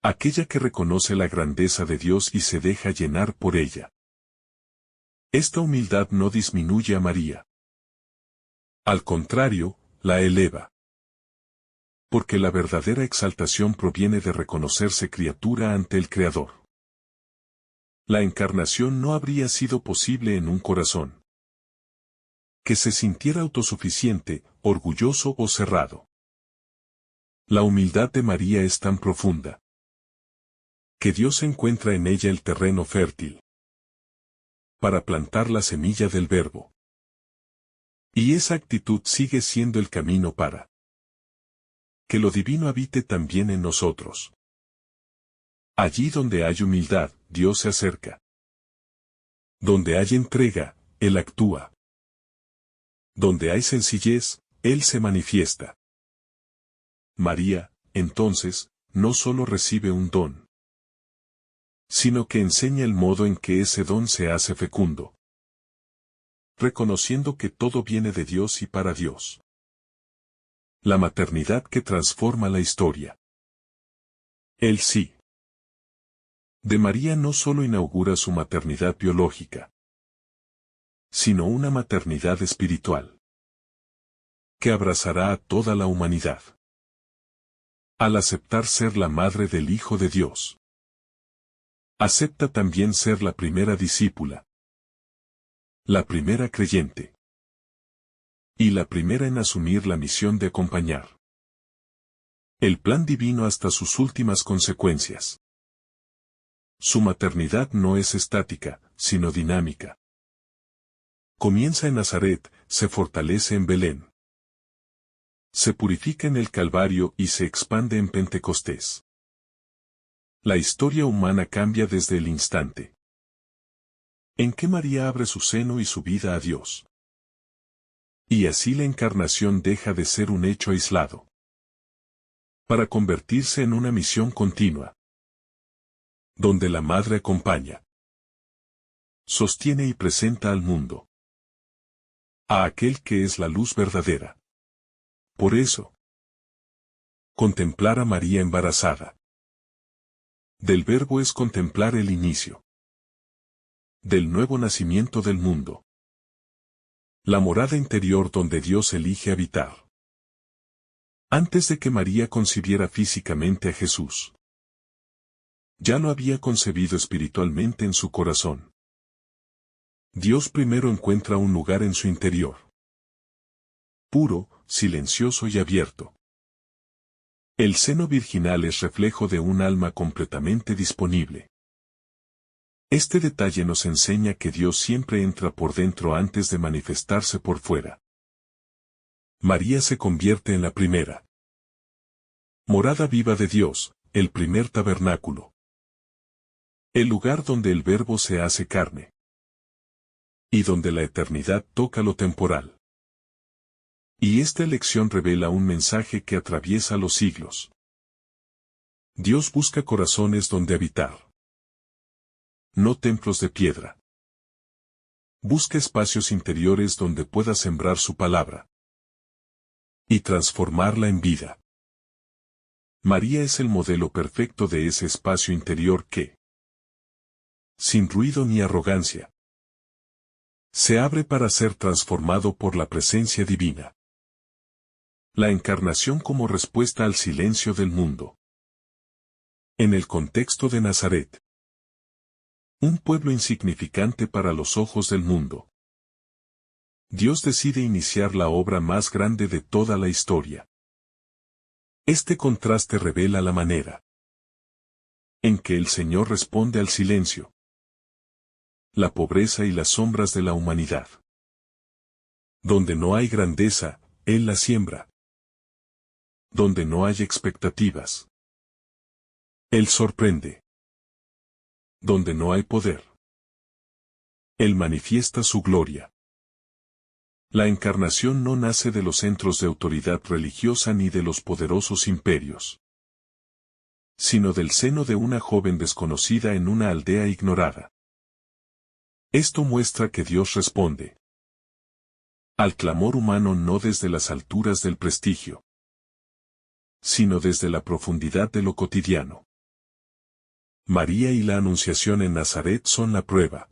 Aquella que reconoce la grandeza de Dios y se deja llenar por ella. Esta humildad no disminuye a María. Al contrario, la eleva. Porque la verdadera exaltación proviene de reconocerse criatura ante el Creador. La encarnación no habría sido posible en un corazón que se sintiera autosuficiente, orgulloso o cerrado. La humildad de María es tan profunda que Dios encuentra en ella el terreno fértil para plantar la semilla del Verbo. Y esa actitud sigue siendo el camino para que lo divino habite también en nosotros. Allí donde hay humildad, Dios se acerca. Donde hay entrega, Él actúa. Donde hay sencillez, Él se manifiesta. María, entonces, no solo recibe un don, sino que enseña el modo en que ese don se hace fecundo, reconociendo que todo viene de Dios y para Dios. La maternidad que transforma la historia. El sí de María no solo inaugura su maternidad biológica, sino una maternidad espiritual, que abrazará a toda la humanidad. Al aceptar ser la madre del Hijo de Dios, acepta también ser la primera discípula, la primera creyente, y la primera en asumir la misión de acompañar el plan divino hasta sus últimas consecuencias. Su maternidad no es estática, sino dinámica. Comienza en Nazaret, se fortalece en Belén, se purifica en el Calvario y se expande en Pentecostés. La historia humana cambia desde el instante en que María abre su seno y su vida a Dios. Y así la encarnación deja de ser un hecho aislado, para convertirse en una misión continua, donde la Madre acompaña, sostiene y presenta al mundo a aquel que es la luz verdadera. Por eso, contemplar a María embarazada del Verbo es contemplar el inicio del nuevo nacimiento del mundo, la morada interior donde Dios elige habitar. Antes de que María concibiera físicamente a Jesús, ya lo había concebido espiritualmente en su corazón. Dios primero encuentra un lugar en su interior, puro, silencioso y abierto. El seno virginal es reflejo de un alma completamente disponible. Este detalle nos enseña que Dios siempre entra por dentro antes de manifestarse por fuera. María se convierte en la primera morada viva de Dios, el primer tabernáculo, el lugar donde el Verbo se hace carne, y donde la eternidad toca lo temporal. Y esta elección revela un mensaje que atraviesa los siglos. Dios busca corazones donde habitar, no templos de piedra. Busca espacios interiores donde pueda sembrar su palabra y transformarla en vida. María es el modelo perfecto de ese espacio interior que, sin ruido ni arrogancia, se abre para ser transformado por la presencia divina. La encarnación como respuesta al silencio del mundo. En el contexto de Nazaret, un pueblo insignificante para los ojos del mundo, Dios decide iniciar la obra más grande de toda la historia. Este contraste revela la manera en que el Señor responde al silencio, la pobreza y las sombras de la humanidad. Donde no hay grandeza, Él la siembra. Donde no hay expectativas, Él sorprende. Donde no hay poder, Él manifiesta su gloria. La encarnación no nace de los centros de autoridad religiosa ni de los poderosos imperios, sino del seno de una joven desconocida en una aldea ignorada. Esto muestra que Dios responde al clamor humano no desde las alturas del prestigio, sino desde la profundidad de lo cotidiano. María y la Anunciación en Nazaret son la prueba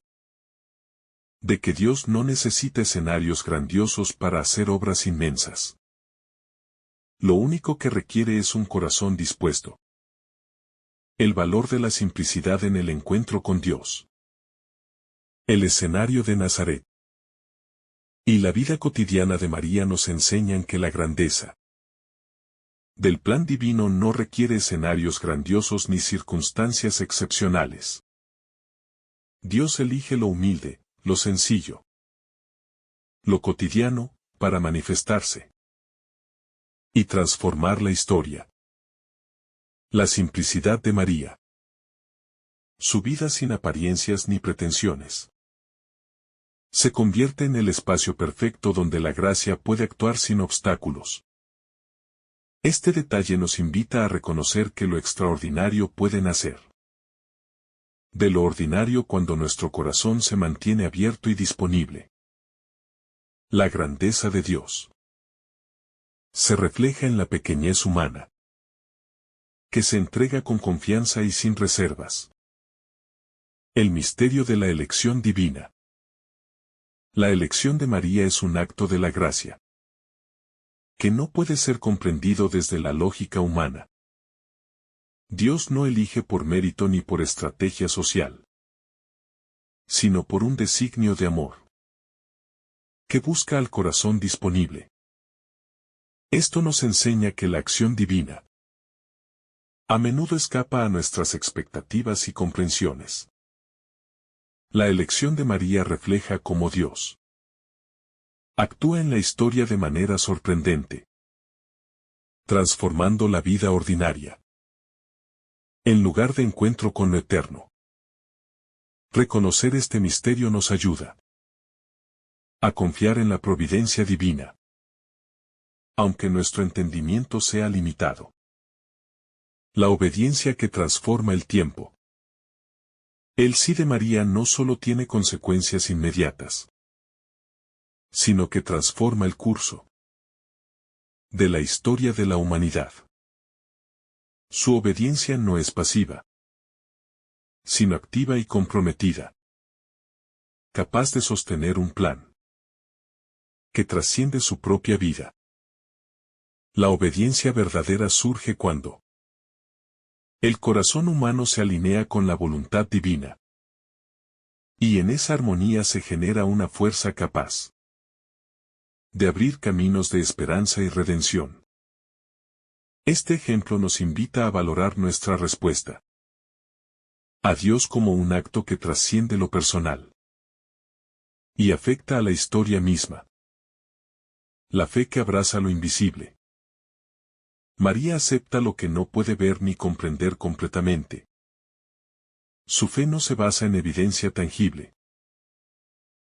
de que Dios no necesita escenarios grandiosos para hacer obras inmensas. Lo único que requiere es un corazón dispuesto. El valor de la simplicidad en el encuentro con Dios. El escenario de Nazaret y la vida cotidiana de María nos enseñan que la grandeza Del plan divino no requiere escenarios grandiosos ni circunstancias excepcionales. Dios elige lo humilde, lo sencillo, lo cotidiano, para manifestarse y transformar la historia. La simplicidad de María. Su vida sin apariencias ni pretensiones. Se convierte en el espacio perfecto donde la gracia puede actuar sin obstáculos. Este detalle nos invita a reconocer que lo extraordinario puede nacer de lo ordinario cuando nuestro corazón se mantiene abierto y disponible. La grandeza de Dios se refleja en la pequeñez humana, que se entrega con confianza y sin reservas. El misterio de la elección divina. La elección de María es un acto de la gracia, que no puede ser comprendido desde la lógica humana. Dios no elige por mérito ni por estrategia social, sino por un designio de amor, que busca al corazón disponible. Esto nos enseña que la acción divina a menudo escapa a nuestras expectativas y comprensiones. La elección de María refleja cómo Dios actúa en la historia de manera sorprendente, transformando la vida ordinaria en lugar de encuentro con lo eterno. Reconocer este misterio nos ayuda a confiar en la providencia divina, aunque nuestro entendimiento sea limitado. La obediencia que transforma el tiempo. El sí de María no solo tiene consecuencias inmediatas, sino que transforma el curso de la historia de la humanidad. Su obediencia no es pasiva, sino activa y comprometida, capaz de sostener un plan que trasciende su propia vida. La obediencia verdadera surge cuando el corazón humano se alinea con la voluntad divina, y en esa armonía se genera una fuerza capaz de abrir caminos de esperanza y redención. Este ejemplo nos invita a valorar nuestra respuesta a Dios como un acto que trasciende lo personal y afecta a la historia misma. La fe que abraza lo invisible. María acepta lo que no puede ver ni comprender completamente. Su fe no se basa en evidencia tangible,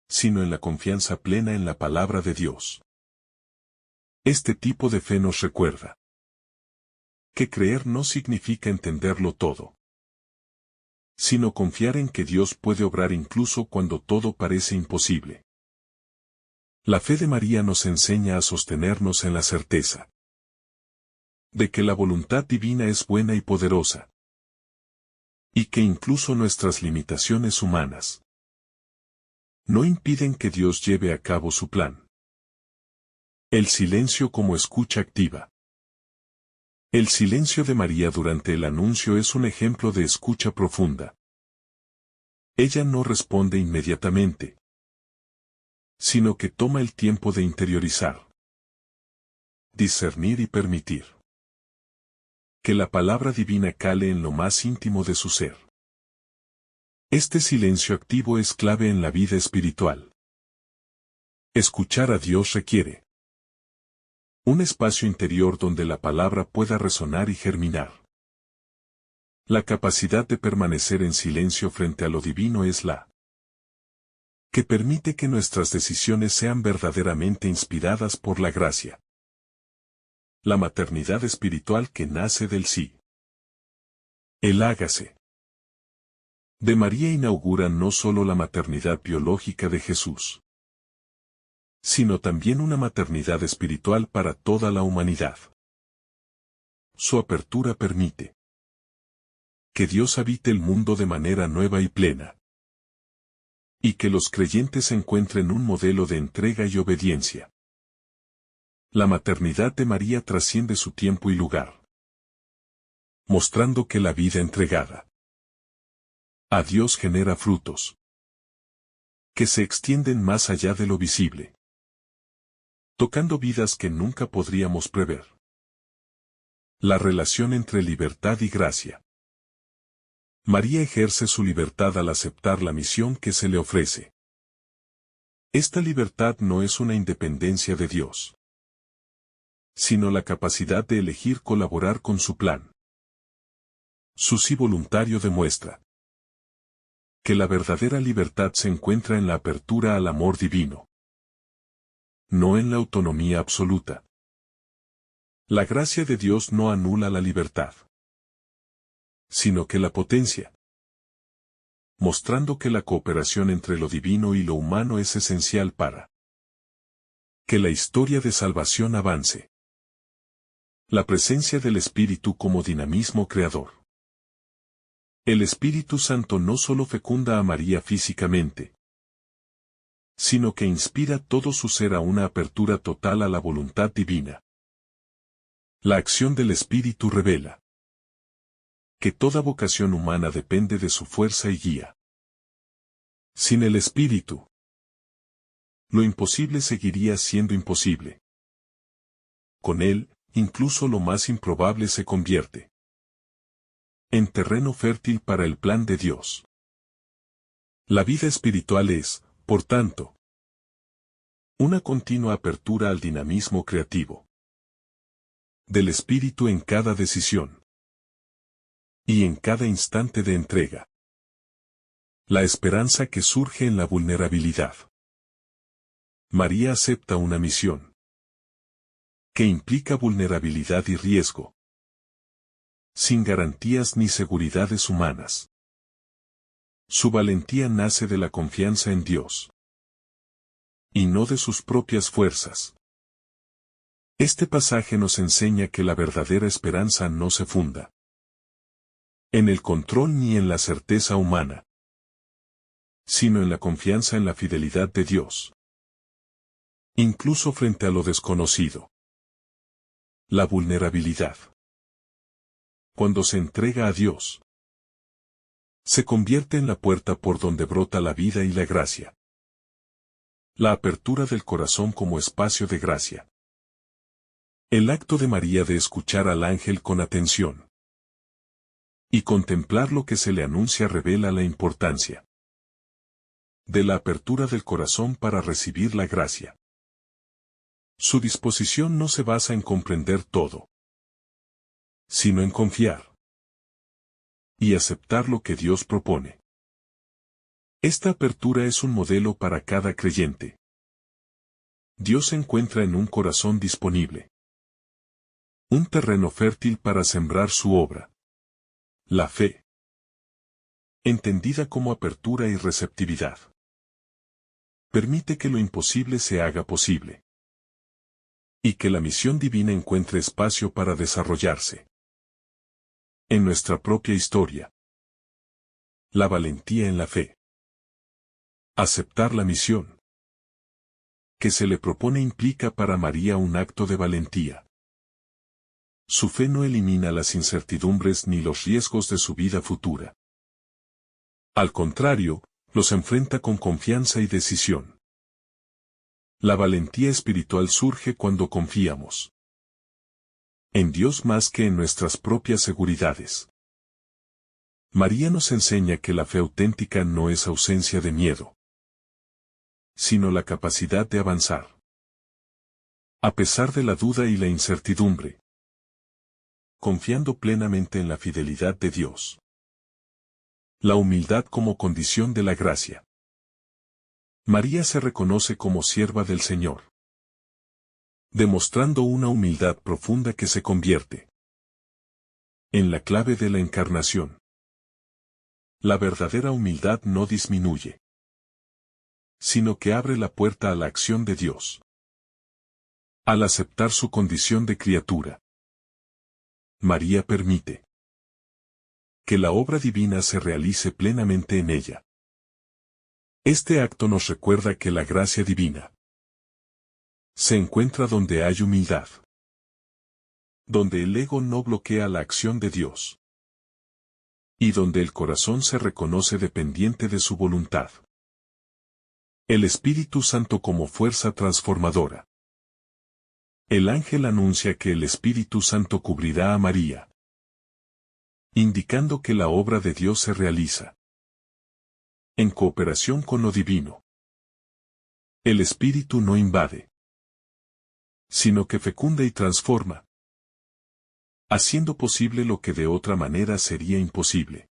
sino en la confianza plena en la palabra de Dios. Este tipo de fe nos recuerda que creer no significa entenderlo todo, sino confiar en que Dios puede obrar incluso cuando todo parece imposible. La fe de María nos enseña a sostenernos en la certeza de que la voluntad divina es buena y poderosa, y que incluso nuestras limitaciones humanas no impiden que Dios lleve a cabo su plan. El silencio como escucha activa. El silencio de María durante el anuncio es un ejemplo de escucha profunda. Ella no responde inmediatamente, sino que toma el tiempo de interiorizar, discernir y permitir que la palabra divina cale en lo más íntimo de su ser. Este silencio activo es clave en la vida espiritual. Escuchar a Dios requiere un espacio interior donde la palabra pueda resonar y germinar. La capacidad de permanecer en silencio frente a lo divino es la que permite que nuestras decisiones sean verdaderamente inspiradas por la gracia. La maternidad espiritual que nace del sí. El hágase de María inaugura no solo la maternidad biológica de Jesús, sino también una maternidad espiritual para toda la humanidad. Su apertura permite que Dios habite el mundo de manera nueva y plena, y que los creyentes encuentren un modelo de entrega y obediencia. La maternidad de María trasciende su tiempo y lugar, mostrando que la vida entregada a Dios genera frutos que se extienden más allá de lo visible, tocando vidas que nunca podríamos prever. La relación entre libertad y gracia. María ejerce su libertad al aceptar la misión que se le ofrece. Esta libertad no es una independencia de Dios, sino la capacidad de elegir colaborar con su plan. Su sí voluntario demuestra que la verdadera libertad se encuentra en la apertura al amor divino, no en la autonomía absoluta. La gracia de Dios no anula la libertad, sino que la potencia, mostrando que la cooperación entre lo divino y lo humano es esencial para que la historia de salvación avance. La presencia del Espíritu como dinamismo creador. El Espíritu Santo no solo fecunda a María físicamente, sino que inspira todo su ser a una apertura total a la voluntad divina. La acción del Espíritu revela que toda vocación humana depende de su fuerza y guía. Sin el Espíritu, lo imposible seguiría siendo imposible. Con él, incluso lo más improbable se convierte en terreno fértil para el plan de Dios. La vida espiritual es, por tanto, una continua apertura al dinamismo creativo del Espíritu en cada decisión y en cada instante de entrega. La esperanza que surge en la vulnerabilidad. María acepta una misión que implica vulnerabilidad y riesgo, sin garantías ni seguridades humanas. Su valentía nace de la confianza en Dios, y no de sus propias fuerzas. Este pasaje nos enseña que la verdadera esperanza no se funda en el control ni en la certeza humana, sino en la confianza en la fidelidad de Dios, incluso frente a lo desconocido. La vulnerabilidad. Cuando se entrega a Dios, se convierte en la puerta por donde brota la vida y la gracia. La apertura del corazón como espacio de gracia. El acto de María de escuchar al ángel con atención y contemplar lo que se le anuncia revela la importancia de la apertura del corazón para recibir la gracia. Su disposición no se basa en comprender todo, sino en confiar y aceptar lo que Dios propone. Esta apertura es un modelo para cada creyente. Dios se encuentra en un corazón disponible, un terreno fértil para sembrar su obra. La fe, entendida como apertura y receptividad, permite que lo imposible se haga posible y que la misión divina encuentre espacio para desarrollarse. En nuestra propia historia. La valentía en la fe. Aceptar la misión que se le propone implica para María un acto de valentía. Su fe no elimina las incertidumbres ni los riesgos de su vida futura. Al contrario, los enfrenta con confianza y decisión. La valentía espiritual surge cuando confiamos en Dios más que en nuestras propias seguridades. María nos enseña que la fe auténtica no es ausencia de miedo, sino la capacidad de avanzar, a pesar de la duda y la incertidumbre, confiando plenamente en la fidelidad de Dios. La humildad como condición de la gracia. María se reconoce como sierva del Señor, demostrando una humildad profunda que se convierte en la clave de la encarnación. La verdadera humildad no disminuye, sino que abre la puerta a la acción de Dios. Al aceptar su condición de criatura, María permite que la obra divina se realice plenamente en ella. Este acto nos recuerda que la gracia divina se encuentra donde hay humildad, donde el ego no bloquea la acción de Dios, y donde el corazón se reconoce dependiente de su voluntad. El Espíritu Santo como fuerza transformadora. El ángel anuncia que el Espíritu Santo cubrirá a María, indicando que la obra de Dios se realiza en cooperación con lo divino. El Espíritu no invade, sino que fecunda y transforma, haciendo posible lo que de otra manera sería imposible.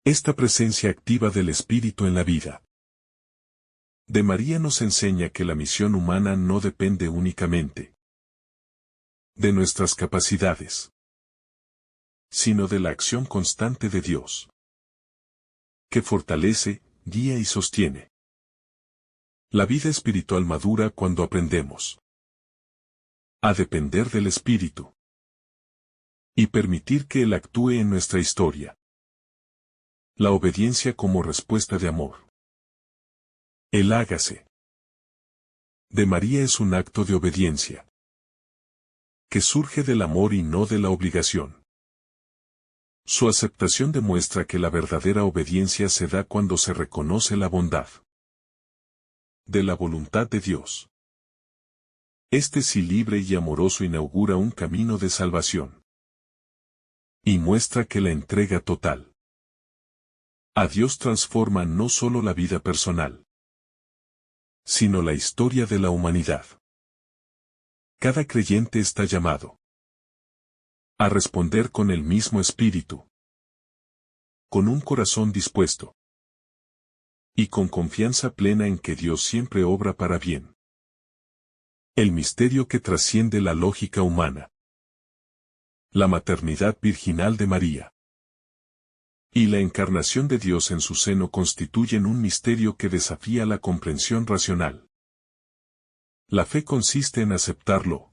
Esta presencia activa del Espíritu en la vida de María nos enseña que la misión humana no depende únicamente de nuestras capacidades, sino de la acción constante de Dios, que fortalece, guía y sostiene. La vida espiritual madura cuando aprendemos a depender del Espíritu y permitir que Él actúe en nuestra historia. La obediencia como respuesta de amor. El hágase de María es un acto de obediencia que surge del amor y no de la obligación. Su aceptación demuestra que la verdadera obediencia se da cuando se reconoce la bondad de la voluntad de Dios. Este sí libre y amoroso inaugura un camino de salvación y muestra que la entrega total a Dios transforma no solo la vida personal, sino la historia de la humanidad. Cada creyente está llamado a responder con el mismo espíritu, con un corazón dispuesto y con confianza plena en que Dios siempre obra para bien. El misterio que trasciende la lógica humana. La maternidad virginal de María y la encarnación de Dios en su seno constituyen un misterio que desafía la comprensión racional. La fe consiste en aceptarlo,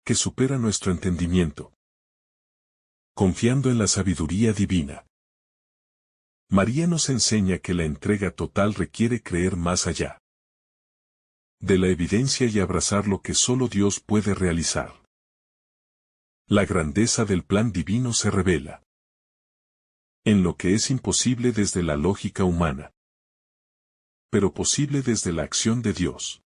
que supera nuestro entendimiento, confiando en la sabiduría divina. María nos enseña que la entrega total requiere creer más allá de la evidencia y abrazar lo que solo Dios puede realizar. La grandeza del plan divino se revela en lo que es imposible desde la lógica humana, pero posible desde la acción de Dios.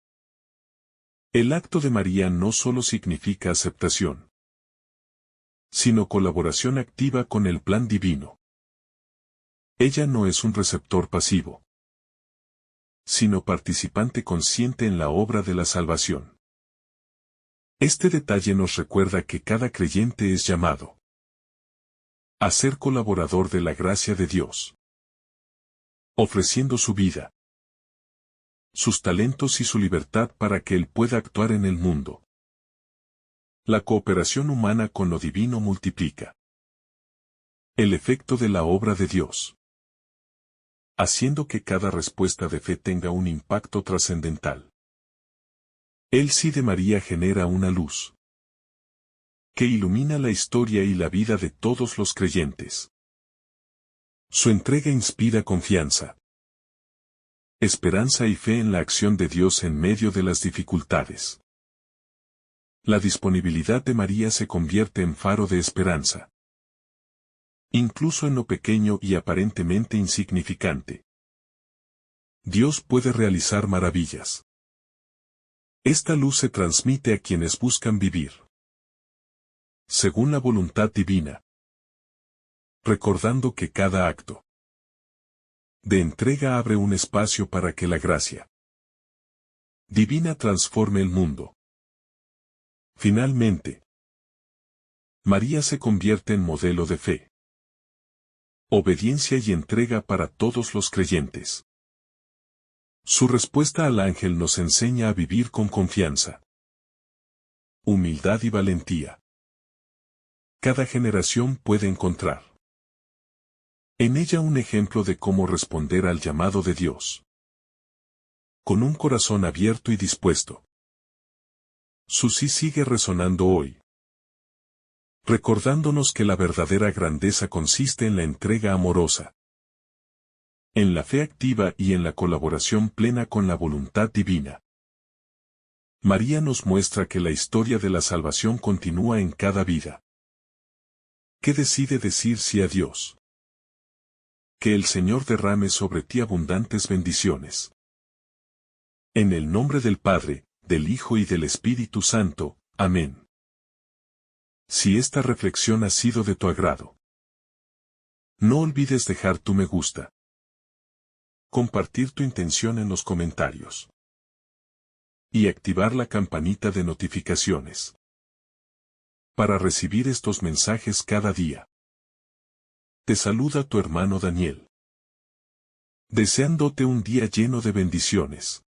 El acto de María no solo significa aceptación, sino colaboración activa con el plan divino. Ella no es un receptor pasivo, sino participante consciente en la obra de la salvación. Este detalle nos recuerda que cada creyente es llamado a ser colaborador de la gracia de Dios, ofreciendo su vida, sus talentos y su libertad para que Él pueda actuar en el mundo. La cooperación humana con lo divino multiplica el efecto de la obra de Dios, haciendo que cada respuesta de fe tenga un impacto trascendental. El sí de María genera una luz que ilumina la historia y la vida de todos los creyentes. Su entrega inspira confianza, esperanza y fe en la acción de Dios en medio de las dificultades. La disponibilidad de María se convierte en faro de esperanza, incluso en lo pequeño y aparentemente insignificante. Dios puede realizar maravillas. Esta luz se transmite a quienes buscan vivir según la voluntad divina, recordando que cada acto de entrega abre un espacio para que la gracia divina transforme el mundo. Finalmente, María se convierte en modelo de fe, obediencia y entrega para todos los creyentes. Su respuesta al ángel nos enseña a vivir con confianza, humildad y valentía. Cada generación puede encontrar en ella un ejemplo de cómo responder al llamado de Dios, con un corazón abierto y dispuesto. Su sí sigue resonando hoy, recordándonos que la verdadera grandeza consiste en la entrega amorosa, en la fe activa y en la colaboración plena con la voluntad divina. María nos muestra que la historia de la salvación continúa en cada vida, que decide decir sí a Dios. Que el Señor derrame sobre ti abundantes bendiciones. En el nombre del Padre, del Hijo y del Espíritu Santo. Amén. Si esta reflexión ha sido de tu agrado, no olvides dejar tu me gusta, compartir tu intención en los comentarios y activar la campanita de notificaciones para recibir estos mensajes cada día. Te saluda tu hermano Daniel, deseándote un día lleno de bendiciones.